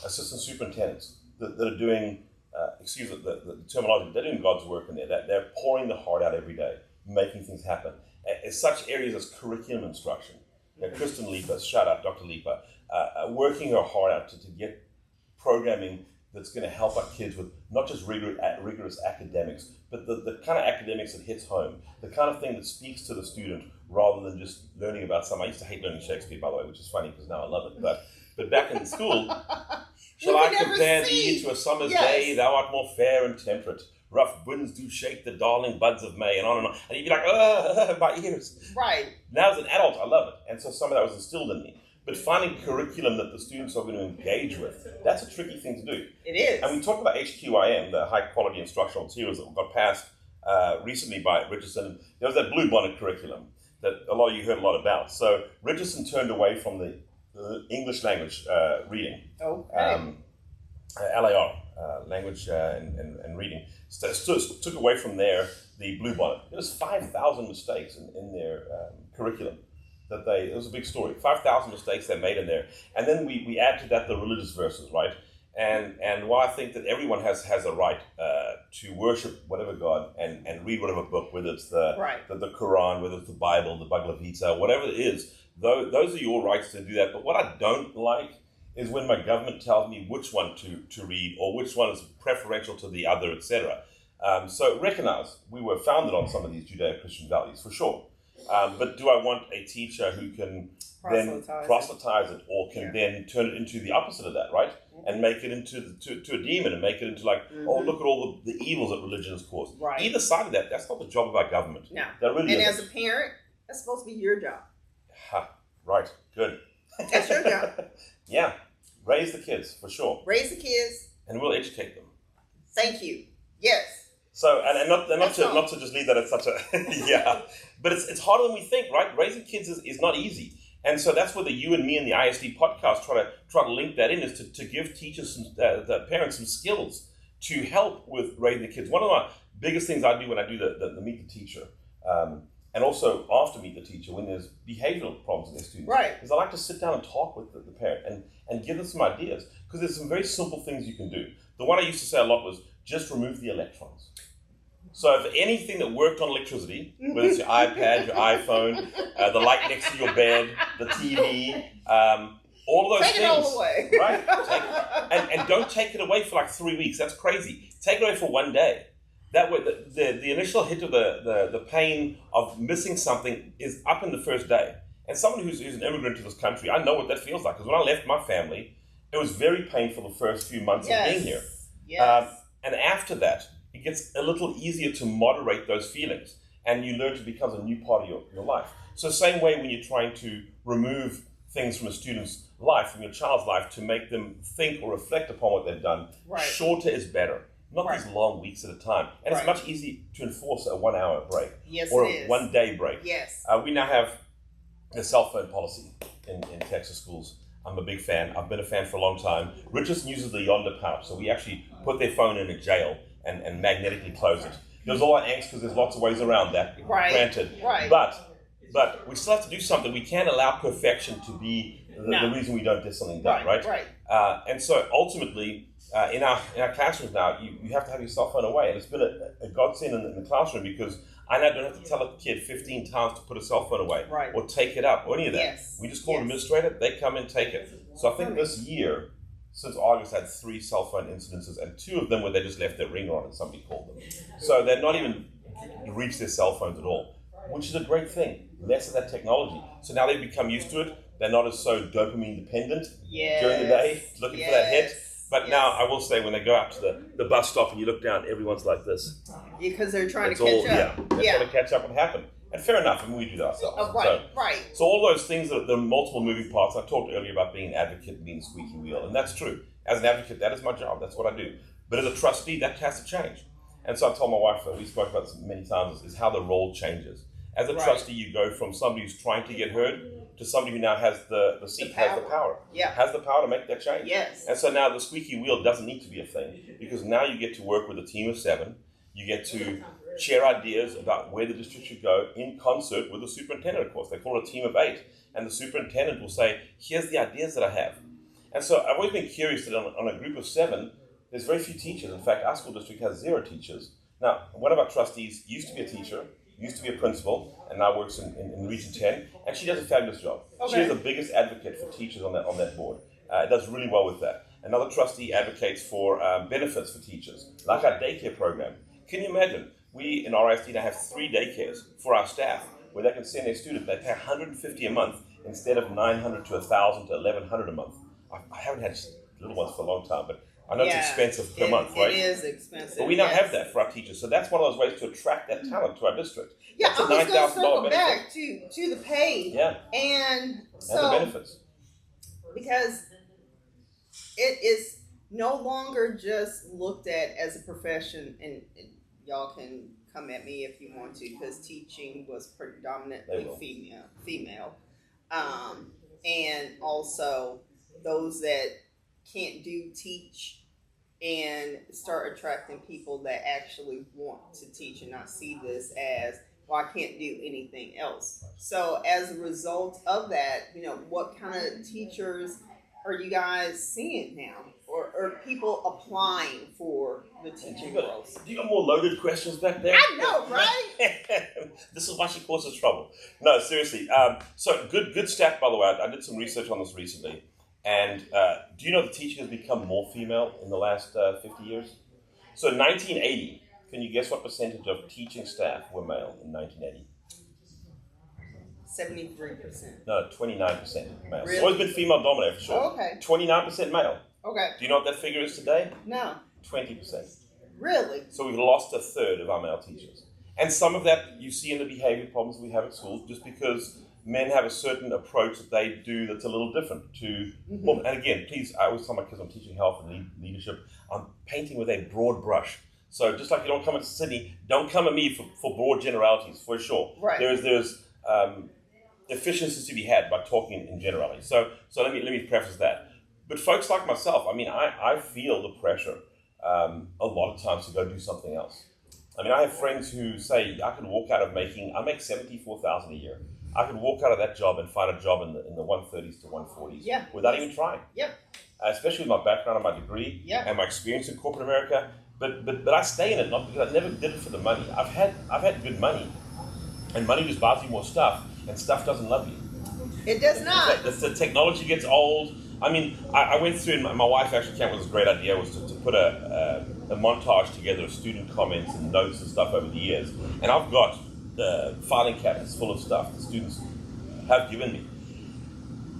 S1: assistant superintendents that are doing, the terminology, they're doing God's work in there. They're pouring the heart out every day, making things happen. It's such areas as curriculum instruction. Kristen Leeper, shout out Dr. Leeper, working her heart out to get programming that's going to help our kids with not just rigorous academics, but the kind of academics that hits home, the kind of thing that speaks to the student rather than just learning about I used to hate learning Shakespeare, by the way, which is funny because now I love it. But back in school, shall I compare thee to a summer's day? Thou art more fair and temperate. Rough winds do shake the darling buds of May, and on and on. And you'd be like, my ears.
S2: Right.
S1: Now as an adult, I love it. And so some of that was instilled in me. But finding curriculum that the students are going to engage with, that's a tricky thing to do.
S2: It is.
S1: And we talked about HQIM, the high quality instructional materials that got passed recently by Richardson. There was that blue bonnet curriculum that a lot of you heard a lot about. So Richardson turned away from the English language reading.
S2: Okay.
S1: LAR, language and reading. Took away from there the blue bonnet. There was 5,000 mistakes in their curriculum. It was a big story. 5,000 mistakes they made in there. And then we add to that the religious verses, right? And while I think that everyone has a right to worship whatever God and read whatever book, whether it's the Quran, whether it's the Bible, the Bhagavad Gita, whatever it is, those are your rights to do that. But what I don't like is when my government tells me which one to read or which one is preferential to the other, etc. So recognize we were founded on some of these Judeo-Christian values, for sure. But do I want a teacher who can then proselytize it or can then turn it into the opposite of that, right? Mm-hmm. And make it into to a demon and make it into like, oh, look at all the evils that religion has caused. Right. Either side of that's not the job of our government.
S2: No.
S1: Really
S2: and as a parent, that's supposed to be your job.
S1: Right. Good.
S2: That's your job.
S1: Yeah. Raise the kids, for sure.
S2: Raise the kids.
S1: And we'll educate them.
S2: Thank you. Yes.
S1: So, and not to just leave that at such a, yeah. But it's harder than we think, right? Raising kids is not easy. And so that's where the You and Me and the ISD podcast try to link that in, is to give teachers, the parents, some skills to help with raising the kids. One of my biggest things I do when I do the Meet the Teacher, and also after Meet the Teacher, when there's behavioral problems in their students, is I like to sit down and talk with the parent and give them some ideas, because there's some very simple things you can do. The one I used to say a lot was just remove the electrons. So if anything that worked on electricity, whether it's your iPad, your iPhone, the light next to your bed, the TV, all of those things.
S2: Take it all away.
S1: Right? And don't take it away for like 3 weeks. That's crazy. Take it away for 1 day. That way, the initial hit of the pain of missing something is up in the first day. And someone who's an immigrant to this country, I know what that feels like. Because when I left my family, it was very painful the first few months of being here.
S2: Yes.
S1: And after that, it gets a little easier to moderate those feelings, and you learn to become a new part of your life. So same way when you're trying to remove things from a student's life, from your child's life, to make them think or reflect upon what they've done, shorter is better. Not these long weeks at a time. And it's much easier to enforce a 1 hour break.
S2: Yes,
S1: or
S2: it
S1: a
S2: is.
S1: 1 day break.
S2: Yes.
S1: We now have a cell phone policy in Texas schools. I'm a big fan. I've been a fan for a long time. Richardson uses the Yonder pouch, so we actually put their phone in a jail and magnetically close it. There's a lot of angst because there's lots of ways around that, granted.
S2: Right.
S1: But but we still have to do something. We can't allow perfection to be the reason we don't get something done, right? And so ultimately, in our classrooms now, you have to have your cell phone away, and it's been a godsend in the classroom because I now don't have to tell a kid 15 times to put a cell phone away or take it up or any of that.
S2: Yes.
S1: We just call an administrator, they come and take it. So I think this year, since August, I had 3 cell phone incidences, and 2 of them where they just left their ringer on and somebody called them. So they're not even reached their cell phones at all, which is a great thing. Less of that technology. So now they've become used to it. They're not as so dopamine dependent during the day, looking for that hit. But now I will say, when they go out to the bus stop and you look down, everyone's like this.
S2: Because they're trying to catch up.
S1: They're trying to catch up and happen. And fair enough, I mean, we do that ourselves.
S2: Right.
S1: So all those things, the multiple moving parts, I talked earlier about being an advocate and being a squeaky wheel, and that's true. As an advocate, that is my job, that's what I do. But as a trustee, that has to change. And so I told my wife, we spoke about this many times, is how the role changes. As a trustee, you go from somebody who's trying to get heard to somebody who now has the seat, has the power. Has the power to make that change.
S2: Yes.
S1: And so now the squeaky wheel doesn't need to be a thing, because now you get to work with a team of 7. You get to share ideas about where the district should go in concert with the superintendent, of course. They call it a team of 8. And the superintendent will say, here's the ideas that I have. And so I've always been curious that on a group of 7, there's very few teachers. In fact, our school district has 0 teachers. Now, one of our trustees used to be a teacher, used to be a principal, and now works in Region 10, and she does a fabulous job. Okay. She is the biggest advocate for teachers on that board. Does really well with that. Another trustee advocates for benefits for teachers, like our daycare program. Can you imagine? We in RISD now have 3 daycares for our staff, where they can send their students. They pay $150 a month instead of $900 to $1,000 to $1,100 a month. I haven't had little ones for a long time, but I know it's expensive per month, right? It
S2: is expensive.
S1: But we now have that for our teachers. So that's one of those ways to attract that talent to our district.
S2: Yeah, I was going to circle back to the pay.
S1: Yeah.
S2: And
S1: the benefits.
S2: Because it is no longer just looked at as a profession, and y'all can come at me if you want to, because teaching was predominantly female. And also those that can't teach and start attracting people that actually want to teach and not see this as, well, I can't do anything else. So as a result of that, what kind of teachers are you guys seeing now? Or people applying for the teaching roles?
S1: Do you got more loaded questions back there?
S2: I know, right?
S1: This is why she causes trouble. No, seriously. So good stat, by the way. I did some research on this recently. And do you know the teaching has become more female in the last 50 years? So in 1980, can you guess what percentage of teaching staff were male in 1980?
S2: 73%.
S1: No, 29% male.
S2: Really?
S1: It's always been female dominated for sure.
S2: Oh, okay.
S1: 29% male.
S2: Okay.
S1: Do you know what that figure is today?
S2: No.
S1: 20%.
S2: Really?
S1: So we've lost 1/3 of our male teachers. And some of that you see in the behavior problems we have at schools, just because men have a certain approach that they do that's a little different to women. And again, please, I always tell my kids I'm teaching health and leadership, I'm painting with a broad brush. So just like you don't come into Sydney, don't come at me for broad generalities, for sure.
S2: Right.
S1: There's efficiencies to be had by talking in generalities. So let me preface that. But folks like myself, I mean, I feel the pressure a lot of times to go do something else. I mean, I have friends who say, I could walk out of I make $74,000 a year. I could walk out of that job and find a job in the 130s to 140s without even trying.
S2: Yep.
S1: Especially with my background and my degree and my experience in corporate America. But I stay in it not because I never did it for the money. I've had good money, and money just buys you more stuff, and stuff doesn't love you.
S2: It does not.
S1: The technology gets old. I mean, I went through, and my wife actually came up with this great idea, was to put a montage together of student comments and notes and stuff over the years. And I've got filing cabinets full of stuff the students have given me.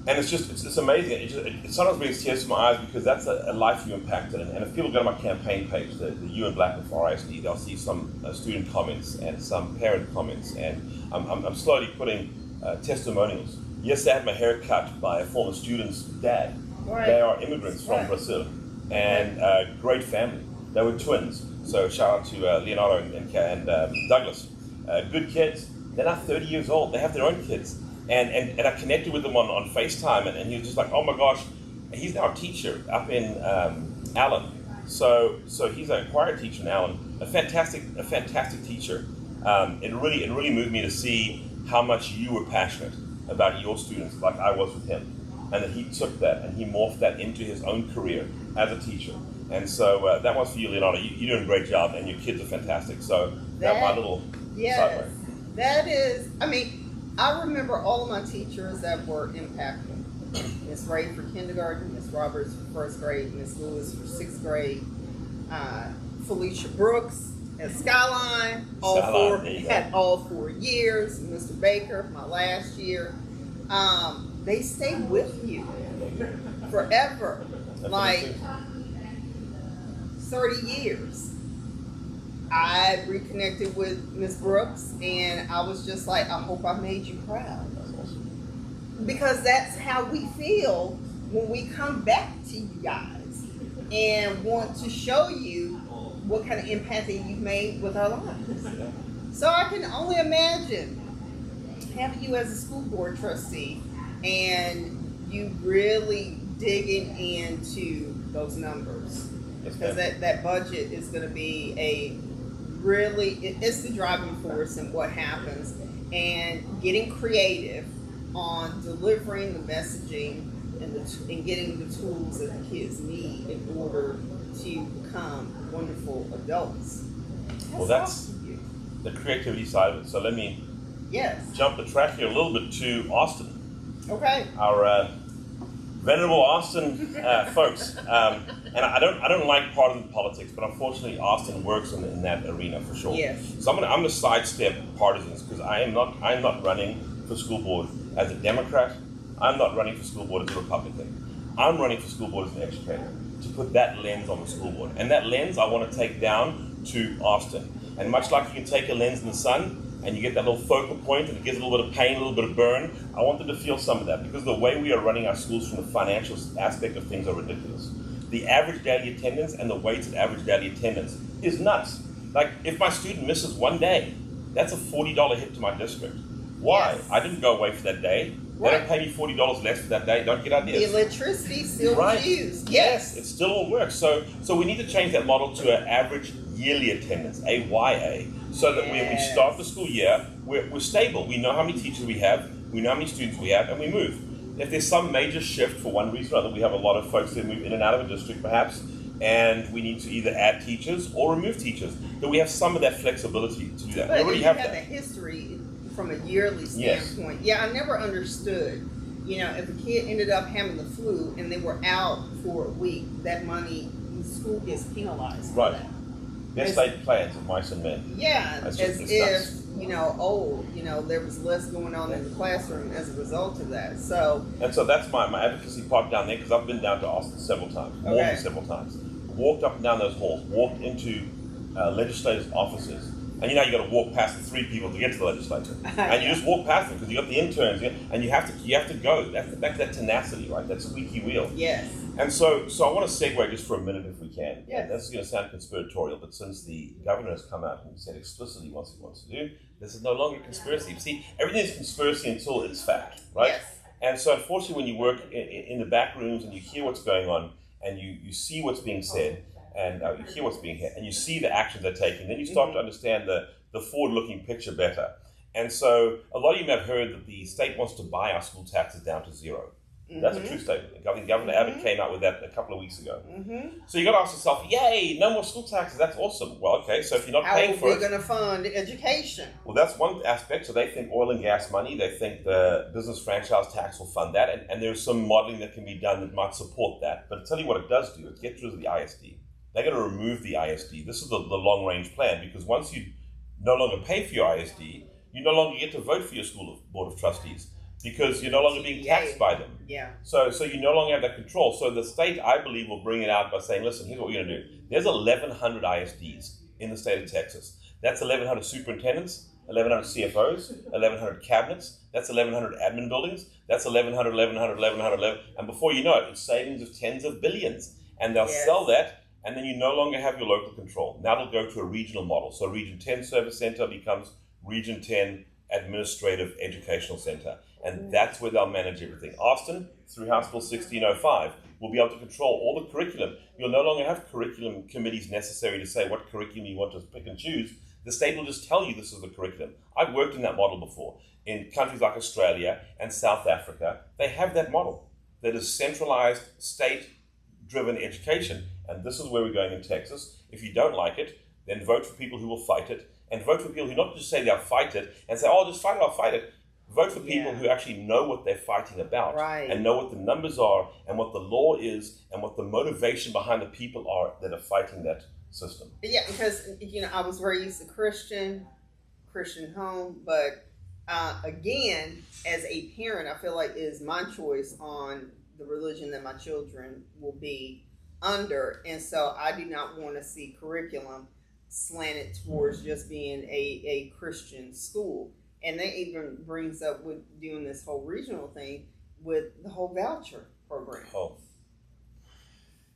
S1: And it's amazing. It sometimes brings tears to my eyes, because that's a life you impacted. And if people go to my campaign page, the Euan Blackman for RISD, they'll see some student comments and some parent comments. And I'm slowly putting testimonials. Yes, I had my hair cut by a former student's dad. Right. They are immigrants from Brazil, and great family. They were twins. So shout out to Leonardo and Douglas. Good kids. They're now 30 years old. They have their own kids. And I connected with them on FaceTime, and he was just like, oh my gosh, he's now a teacher up in Allen. So he's a choir teacher in Allen, a fantastic teacher. It really moved me to see how much you were passionate about your students, like I was with him, and that he took that and he morphed that into his own career as a teacher. And so that was for you, Leonardo. You're doing a great job, and your kids are fantastic. So that's my little
S2: yes,
S1: sideway.
S2: That is, I mean, I remember all of my teachers that were impactful. Miss Ray for kindergarten, Miss Roberts for first grade, Miss Lewis for sixth grade, Felicia Brooks at Skyline, had all 4 years, Mr. Baker, my last year. They stay with you forever, like 30 years. I reconnected with Miss Brooks, and I was just like, I hope I made you proud. Because that's how we feel when we come back to you guys and want to show you what kind of impact that you've made with our lives. So I can only imagine having you as a school board trustee and you really digging into those numbers. Because that budget is going to be it's the driving force in what happens, and getting creative on delivering the messaging and getting the tools that the kids need in order to become wonderful adults.
S1: That's the creativity side of it. So let me jump the track here a little bit to Austin.
S2: Okay.
S1: Our venerable Austin folks. And I don't like partisan politics, but unfortunately Austin works in that arena for sure.
S2: Yes.
S1: So I'm gonna sidestep partisans, because I'm not running for school board as a Democrat. I'm not running for school board as a Republican. I'm running for school board as an educator, to put that lens on the school board. And that lens I want to take down to Austin. And much like you can take a lens in the sun and you get that little focal point and it gives a little bit of pain, a little bit of burn, I want them to feel some of that, because the way we are running our schools from the financial aspect of things are ridiculous. The average daily attendance and the weighted average daily attendance is nuts. Like, if my student misses one day, that's a $40 hit to my district. Why?
S2: Yes.
S1: I didn't go away for that day. They don't pay me $40 less for that day. Don't get ideas.
S2: The electricity still is used.
S1: Yes, it still all works. So we need to change that model to an average yearly attendance, AYA, so that when we start the school year, we're stable. We know how many teachers we have, we know how many students we have, and we move. If there's some major shift for one reason or other, we have a lot of folks that move in and out of a district perhaps, and we need to either add teachers or remove teachers, that we have some of that flexibility to do that.
S2: But
S1: we already
S2: you
S1: have
S2: have
S1: that.
S2: the history from a yearly standpoint. Yeah, I never understood. If a kid ended up having the flu and they were out for a week, that money, the school gets penalized for that.
S1: Their state plans of mice and men.
S2: Yeah, as if, there was less going on in the classroom as a result of that. So
S1: that's my advocacy part down there, because I've been down to Austin several times, more than several times. Walked up and down those halls, walked into legislators' offices. And you got to walk past the three people to get to the legislature, and you just walk past them because you got the interns, and you have to go. That's back to that tenacity, right? That squeaky wheel.
S2: Yes.
S1: And so I want to segue just for a minute if we can.
S2: Yes.
S1: And this is going to sound conspiratorial, but since the governor has come out and said explicitly what he wants to do, this is no longer conspiracy. See, everything is conspiracy until it's fact, right?
S2: Yes.
S1: And so unfortunately, when you work in the back rooms and you hear what's going on and you see what's being said, and you hear what's being said, and you see the actions they're taking, then you start to understand the forward-looking picture better. And so a lot of you may have heard that the state wants to buy our school taxes down to zero. That's a true statement. Governor Abbott came out with that a couple of weeks ago. So you got to ask yourself, yay, no more school taxes, that's awesome. Well, okay, so if you're not paying for it...
S2: How are we going to fund education?
S1: Well, that's one aspect. So they think oil and gas money, they think the business franchise tax will fund that, and there's some modeling that can be done that might support that. But I'll tell you what it does do, it gets rid of the ISD. They're going to remove the ISD. This is the long-range plan, because once you no longer pay for your ISD, you no longer get to vote for your school board of trustees, because you're no longer being taxed by them.
S2: Yeah.
S1: So you no longer have that control. So the state, I believe, will bring it out by saying, listen, here's what we're going to do. There's 1,100 ISDs in the state of Texas. That's 1,100 superintendents, 1,100 CFOs, 1,100 cabinets. That's 1,100 admin buildings. That's 1,100, 1,100. And before you know it, it's savings of tens of billions. And they'll sell that, and then you no longer have your local control. Now it'll go to a regional model. So Region 10 Service Center becomes Region 10 Administrative Educational Center. And that's where they'll manage everything. Austin, through House Bill 1605, will be able to control all the curriculum. You'll no longer have curriculum committees necessary to say what curriculum you want to pick and choose. The state will just tell you this is the curriculum. I've worked in that model before. In countries like Australia and South Africa, they have that model. That is centralized, state-driven education. And this is where we're going in Texas. If you don't like it, then vote for people who will fight it. And vote for people who not just say they'll fight it and say, oh, just fight it, I'll fight it. Vote for people who actually know what they're fighting about and know what the numbers are and what the law is and what the motivation behind the people are that are fighting that system.
S2: Yeah, because, I was raised a Christian home, but again, as a parent, I feel like it is my choice on the religion that my children will be under. And so I do not want to see curriculum slanted towards just being a Christian school. And that even brings up with doing this whole regional thing with the whole voucher program.
S1: Oh,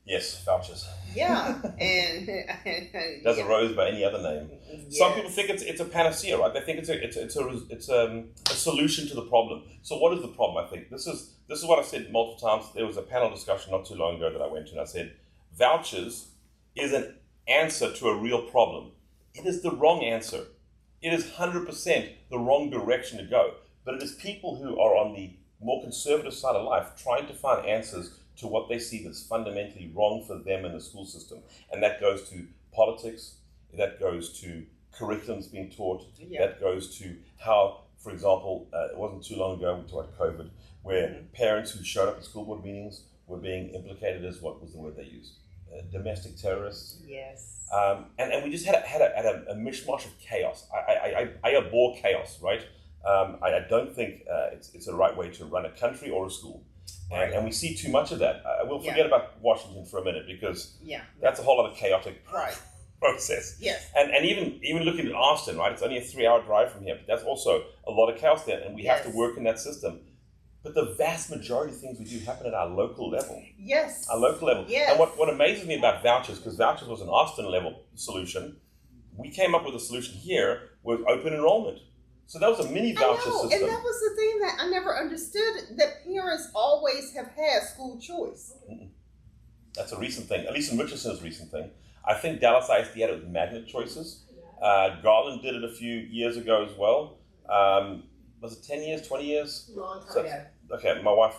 S1: yes, vouchers.
S2: Yeah, and
S1: doesn't rose by any other name. Yes. Some people think it's a panacea, right? They think it's a solution to the problem. So what is the problem? I think this is what I've said multiple times. There was a panel discussion not too long ago that I went to, and I said vouchers is an answer to a real problem. It is the wrong answer. It is 100% the wrong direction to go. But it is people who are on the more conservative side of life trying to find answers to what they see that's fundamentally wrong for them in the school system. And that goes to politics, that goes to curriculums being taught, that goes to how, for example, it wasn't too long ago, we talked about COVID, where parents who showed up at school board meetings were being implicated as, what was the word they used? Domestic terrorists.
S2: Yes.
S1: And we just had a mishmash of chaos. I abhor chaos, right? I don't think it's a right way to run a country or a school. And we see too much of that. We'll forget about Washington for a minute because that's a whole other chaotic process.
S2: Yes.
S1: And even looking at Austin, right? It's only a 3-hour drive from here, but that's also a lot of chaos there. And we have to work in that system. But the vast majority of things we do happen at our local level.
S2: Yes.
S1: Our local level.
S2: Yes.
S1: And what amazes me about vouchers, because vouchers was an Austin level solution, we came up with a solution here with open enrollment. So that was a mini voucher system.
S2: And that was the thing that I never understood, that parents always have had school choice.
S1: That's a recent thing, at least in Richardson is a recent thing. I think Dallas ISD had it with magnet choices. Garland did it a few years ago as well. Was it 10 years, 20 years?
S2: Long time.
S1: So okay, my wife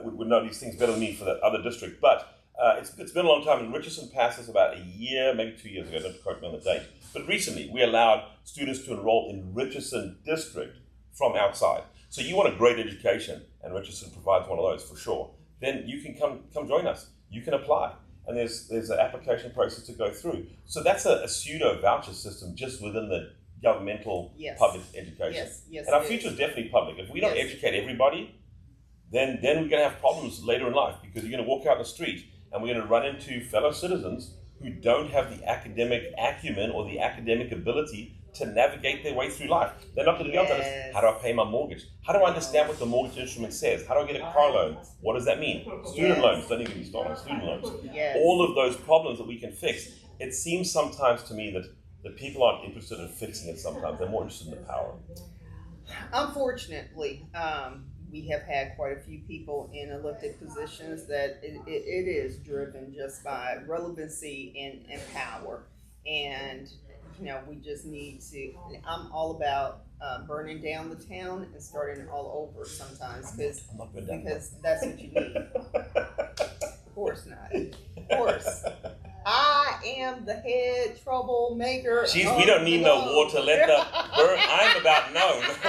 S1: would know these things better than me for that other district, but it's been a long time, and Richardson passed this about a year, maybe 2 years ago, don't quote me on the date. But recently, we allowed students to enroll in Richardson District from outside. So you want a great education, and Richardson provides one of those for sure, then you can come join us. You can apply, and there's an application process to go through. So that's a pseudo voucher system just within the governmental public education.
S2: Yes,
S1: and our future is definitely public. If we don't educate everybody, then we're going to have problems later in life, because you're going to walk out in the street and we're going to run into fellow citizens who don't have the academic acumen or the academic ability to navigate their way through life. They're not going to be able to understand, how do I pay my mortgage? How do I understand what the mortgage instrument says? How do I get a car loan? What does that mean? Student loans, don't even start on student loans. All of those problems that we can fix. It seems sometimes to me that people aren't interested in fixing it sometimes. They're more interested in the power.
S2: Unfortunately, we have had quite a few people in elected positions that it is driven just by relevancy and power. And, we just need to, I'm all about burning down the town and starting all over sometimes, because that's what you need. Of course not. Of course. I am the head troublemaker.
S1: We don't need no water. Let the burn. I'm about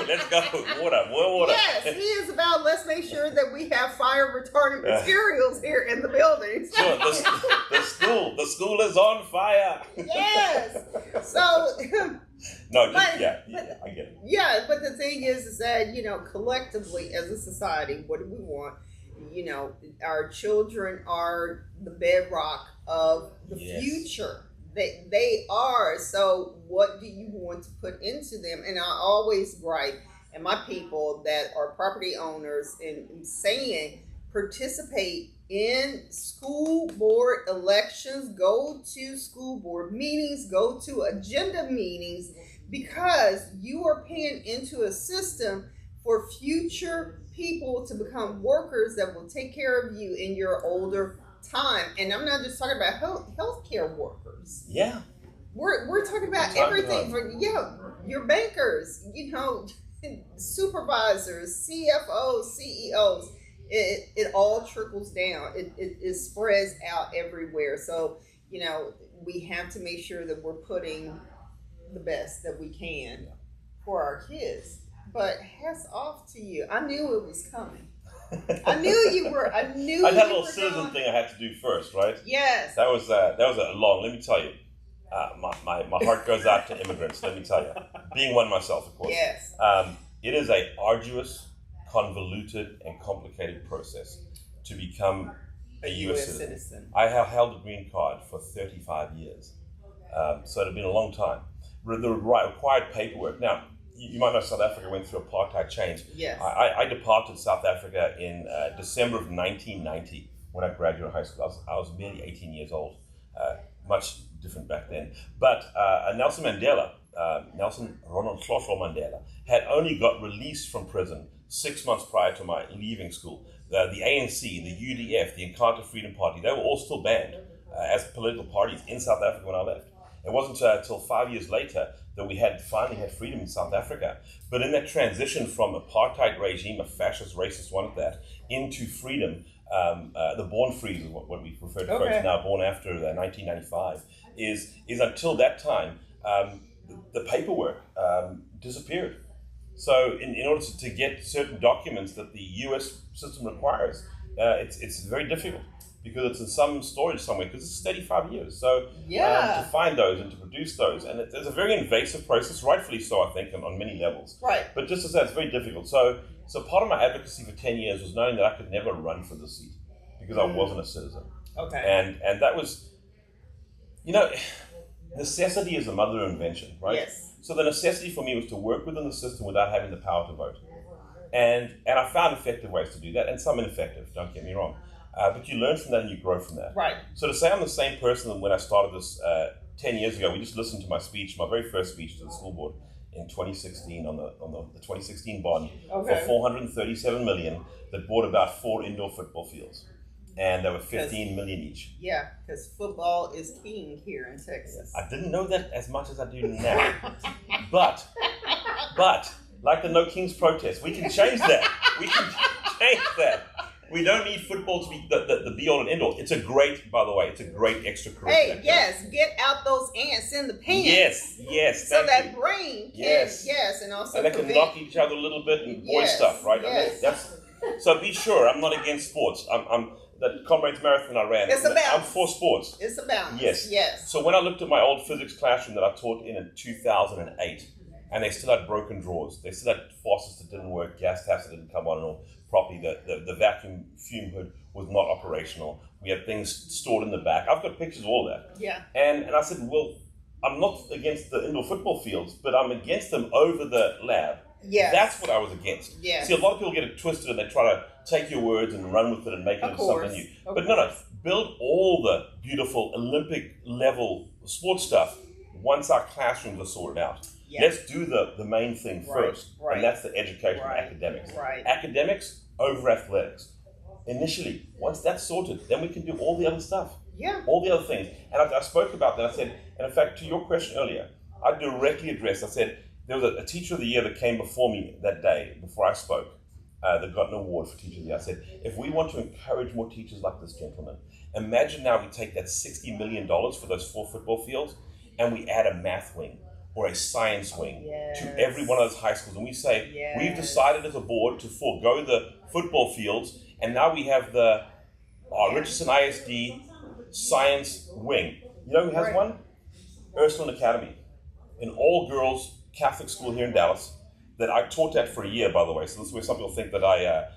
S1: let's go. Water. More water.
S2: Yes, he is about, let's make sure that we have fire retardant materials here in the building.
S1: Sure, the school is on fire.
S2: Yes. So
S1: I get it.
S2: Yeah, but the thing is that, collectively as a society, what do we want? Our children are the bedrock of the future. They are. So what do you want to put into them? And I always gripe at my people that are property owners and saying, participate in school board elections, go to school board meetings, go to agenda meetings, because you are paying into a system for future people to become workers that will take care of you in your older time. And I'm not just talking about healthcare workers.
S1: Yeah.
S2: We're talking about everything for your bankers, supervisors, CFOs, CEOs. It all trickles down. It spreads out everywhere. So we have to make sure that we're putting the best that we can for our kids. But hats off to you. I knew it was coming. I knew you were. I knew.
S1: I had a little citizen thing I had to do first, right?
S2: Yes.
S1: That was a long. Let me tell you, my heart goes out to immigrants. Let me tell you, being one myself, of course.
S2: Yes.
S1: It is a arduous, convoluted, and complicated process to become a U.S. citizen. I have held a green card for 35 years, so it had been a long time. The required paperwork. Now, you might know South Africa went through apartheid change.
S2: Yes.
S1: I departed South Africa in December of 1990 when I graduated high school. I was merely 18 years old, much different back then. But Nelson Ronald Hloslo Mandela, had only got released from prison 6 months prior to my leaving school. The ANC, the UDF, the Inkatha Freedom Party, they were all still banned as political parties in South Africa when I left. It wasn't until 5 years later that we finally had freedom in South Africa. But in that transition from apartheid regime, a fascist, racist one at that, into freedom, the born free is what we refer to folks now, born after 1995, is until that time, the paperwork disappeared. So in order to get certain documents that the U.S. system requires, it's very difficult, because it's in some storage somewhere, because it's 35 years. So to find those and to produce those, and it's a very invasive process, rightfully so, I think, on many levels.
S2: Right.
S1: But just to say, it's very difficult. So part of my advocacy for 10 years was knowing that I could never run for the seat because I wasn't a citizen.
S2: Okay.
S1: And that was, necessity is the mother of invention, right?
S2: Yes.
S1: So the necessity for me was to work within the system without having the power to vote. And I found effective ways to do that, and some ineffective, don't get me wrong. But you learn from that and you grow from that.
S2: Right.
S1: So to say I'm the same person when I started this 10 years ago, we just listened to my speech, my very first speech to the school board in 2016 on the 2016 bond for $437 million that bought about 4 indoor football fields. And they were $15 million each.
S2: Yeah, because football is king here in Texas.
S1: I didn't know that as much as I do now. but, like the No Kings protest, we can change that. We can change that. We don't need football to be the be-all and end-all. It's a great extracurricular.
S2: Hey, yes, get out those ants in the pants.
S1: Yes.
S2: So that brain can, and also
S1: and they can knock each other a little bit and boy stuff, right?
S2: Yes.
S1: So be sure, I'm not against sports. I'm the Comrades Marathon I ran.
S2: It's a balance.
S1: I'm for sports.
S2: It's a balance.
S1: Yes. So when I looked at my old physics classroom that I taught in 2008, and they still had broken drawers, they still had faucets that didn't work, gas taps that didn't come on and all properly, the vacuum fume hood was not operational. We had things stored in the back. I've got pictures of all that.
S2: Yeah.
S1: And I said, well, I'm not against the indoor football fields, but I'm against them over the lab.
S2: Yes.
S1: That's what I was against.
S2: Yes.
S1: See, a lot of people get it twisted and they try to take your words and run with it and make it into something new. But no, build all the beautiful Olympic level sports stuff once our classrooms are sorted out. Yeah. Let's do the main thing first, and that's the education of academics.
S2: Right.
S1: Academics over athletics. Initially, once that's sorted, then we can do all the other stuff.
S2: Yeah.
S1: All the other things. And I spoke about that. I said, and in fact, to your question earlier, I directly addressed, I said, there was a teacher of the year that came before me that day, before I spoke, that got an award for teacher of the year. I said, if we want to encourage more teachers like this gentleman, imagine now we take that $60 million for those 4 football fields and we add a math wing or a science wing to every one of those high schools. And we say, we've decided as a board to forego the football fields, and now we have the Richardson ISD science wing. You know who has one? Ursuline Academy, an all-girls Catholic school here in Dallas that I taught at for a year, by the way. So this is where some people think that I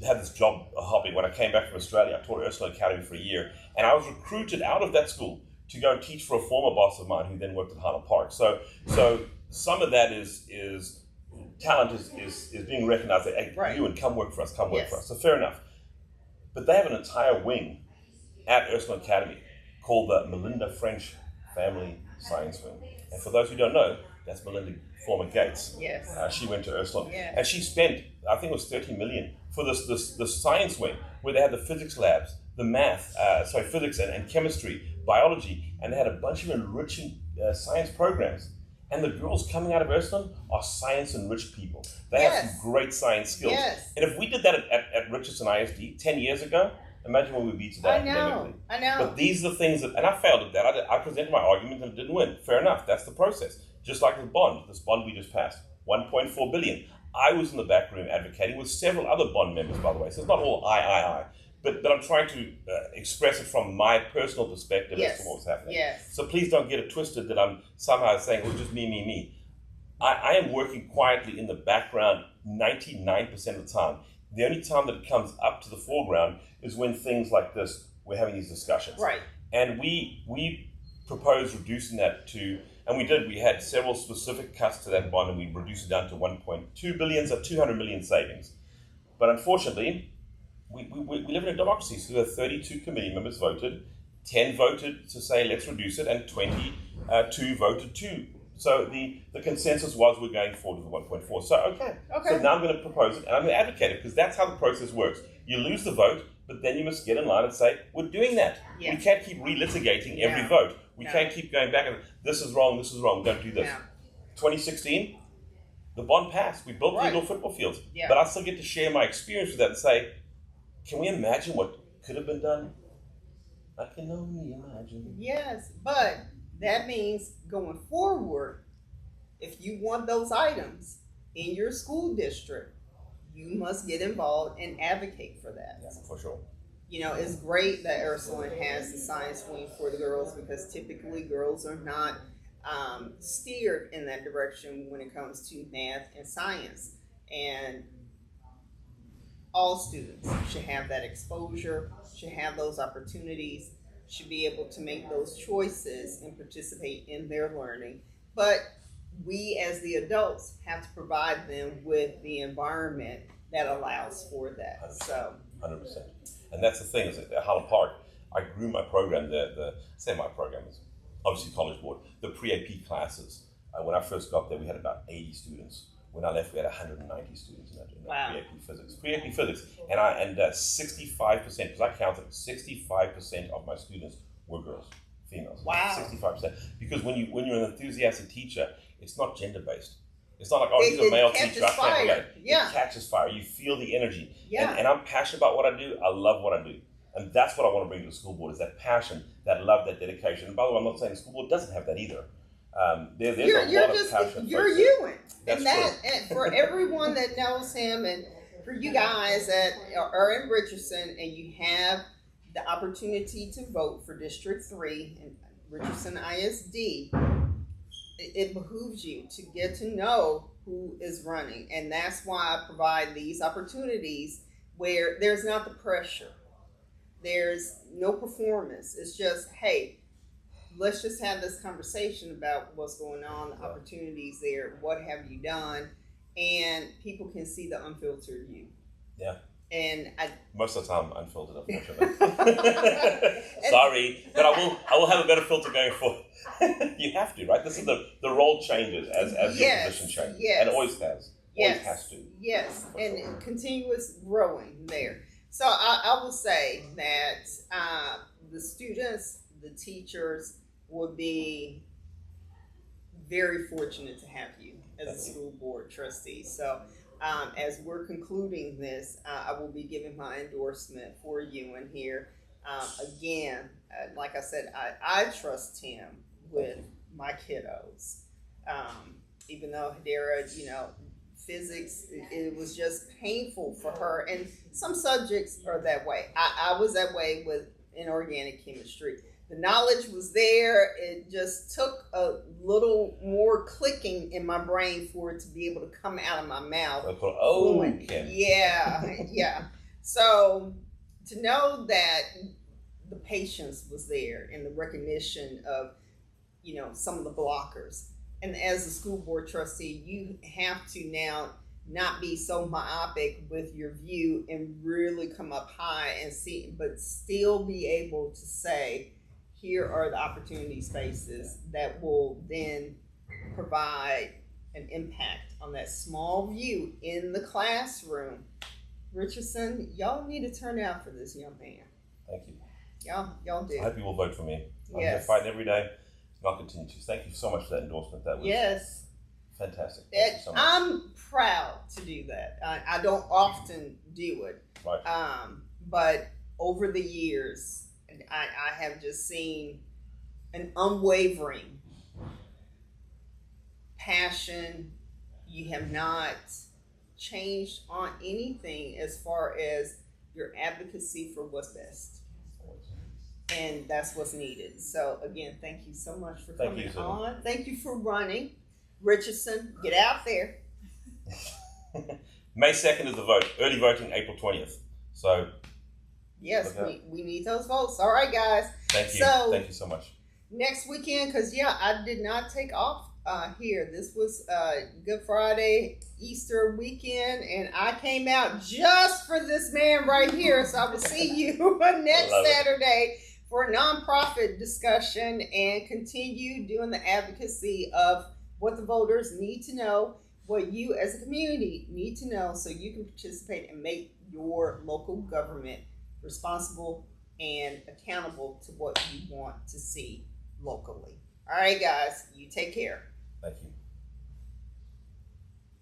S1: had this job hopping. When I came back from Australia, I taught at Ursuline Academy for a year, and I was recruited out of that school to go and teach for a former boss of mine who then worked at Highland Park. So some of that is talent is being recognized. That, hey, Euan, come work for us, work for us. So fair enough. But they have an entire wing at Ursuline Academy called the Melinda French Family Science Wing. And for those who don't know, that's Melinda former Gates.
S2: Yes.
S1: She went to Ursuline. And she spent, I think it was $30 million for this science wing where they had the physics labs, the math, physics and chemistry, biology, and they had a bunch of enriching science programs. And the girls coming out of Ursuline are science-enriched people. They have some great science skills.
S2: Yes.
S1: And if we did that at Richardson ISD 10 years ago, imagine where we'd be today.
S2: I know.
S1: But these are the things that, and I failed at that. I presented my argument and didn't win. Fair enough. That's the process. Just like this bond we just passed, $1.4 billion. I was in the back room advocating with several other bond members, by the way. So it's not all I. But I'm trying to express it from my personal perspective as to what was happening.
S2: Yes.
S1: So please don't get it twisted that I'm somehow saying, well, just me. I am working quietly in the background 99% of the time. The only time that it comes up to the foreground is when things like this, we're having these discussions.
S2: Right.
S1: And we proposed reducing that to, and we did, we had several specific cuts to that bond and we reduced it down to 1.2 billion, so 200 million savings. But unfortunately, we live in a democracy, so there were 32 committee members voted, 10 voted to say let's reduce it, and 22 voted to. So the consensus was we're going forward with the 1.4. So okay. So now I'm going to propose it, and I'm going to advocate it, because that's how the process works. You lose the vote, but then you must get in line and say, we're doing that. Yeah. We can't keep relitigating every vote. We can't keep going back and, this is wrong, don't do this. 2016, the bond passed. We built indoor football fields. Yeah. But I still get to share my experience with that and say, can we imagine what could have been done? I can only imagine.
S2: Yes, but that means going forward, if you want those items in your school district, you must get involved and advocate for that.
S1: Yeah, for sure.
S2: You know, it's great that Ursuline has the science wing for the girls, because typically girls are not steered in that direction when it comes to math and science. And all students should have that exposure, should have those opportunities, should be able to make those choices and participate in their learning. But we as the adults have to provide them with the environment that allows for that.
S1: 100%.
S2: So
S1: 100%. And that's the thing, is at Highland Park, I grew my program, my program is obviously College Board, the pre-AP classes. When I first got there, we had about 80 students. When I left, we had 190 students in that pre-AP physics. Pre-AP physics, and 65%, because I counted 65% of my students were girls, females.
S2: Wow.
S1: 65%. Because when you're an enthusiastic teacher, it's not gender based. It's not like, he's a male teacher, I can't relate. Yeah. It catches fire. You feel the energy. Yeah. And I'm passionate about what I do. I love what I do. And that's what I want to bring to the school board, is that passion, that love, that dedication. And by the way, I'm not saying the school board doesn't have that either. There's a lot of passion.
S2: You're Euan.
S1: That's
S2: and for everyone that knows him, and for you guys that are in Richardson and you have the opportunity to vote for District 3 and Richardson ISD, it behooves you to get to know who is running. And that's why I provide these opportunities where there's not the pressure. There's no performance. It's just, hey, let's just have this conversation about what's going on, the opportunities there, what have you done, and people can see the unfiltered you.
S1: Yeah.
S2: And
S1: most of the time unfiltered, unfortunately. Sorry, but I will have a better filter going forward. You have to, right? This is the role changes as your position changes.
S2: Yes.
S1: And it always has. Always has to.
S2: Yes. And continuous growing there. So I will say that the students, the teachers would be very fortunate to have you as a school board trustee. So as we're concluding this, I will be giving my endorsement for Euan here. Again, like I said, I trust him with my kiddos. Even though Hedera, physics, it was just painful for her. And some subjects are that way. I was that way with inorganic chemistry. The knowledge was there. It just took a little more clicking in my brain for it to be able to come out of my mouth. Yeah. So to know that the patience was there and the recognition of, some of the blockers. And as a school board trustee, you have to now not be so myopic with your view and really come up high and see, but still be able to say, here are the opportunity spaces that will then provide an impact on that small view in the classroom. Richardson, y'all need to turn out for this young man.
S1: Thank you.
S2: Y'all do.
S1: I hope you will vote for me. I'm
S2: Yes.
S1: here fighting every day. And I'll continue to. Thank you so much for that endorsement. That was
S2: yes.
S1: Fantastic. Thank you so much.
S2: I'm proud to do that. I don't often do it.
S1: Right.
S2: But over the years, I have just seen an unwavering passion. You have not changed on anything as far as your advocacy for what's best. And that's what's needed. So again, thank you so much for coming on. Thank you for running. Richardson, get out there.
S1: May 2nd is the vote. Early voting, April 20th. So
S2: yes, we need those votes. All right, guys.
S1: Thank you. Thank you so much.
S2: Next weekend, because I did not take off here. This was Good Friday, Easter weekend, and I came out just for this man right here. So I will see you next Saturday for a nonprofit discussion and continue doing the advocacy of what the voters need to know, what you as a community need to know so you can participate and make your local government responsible and accountable to what you want to see locally. All right, guys, you take care.
S1: Thank you.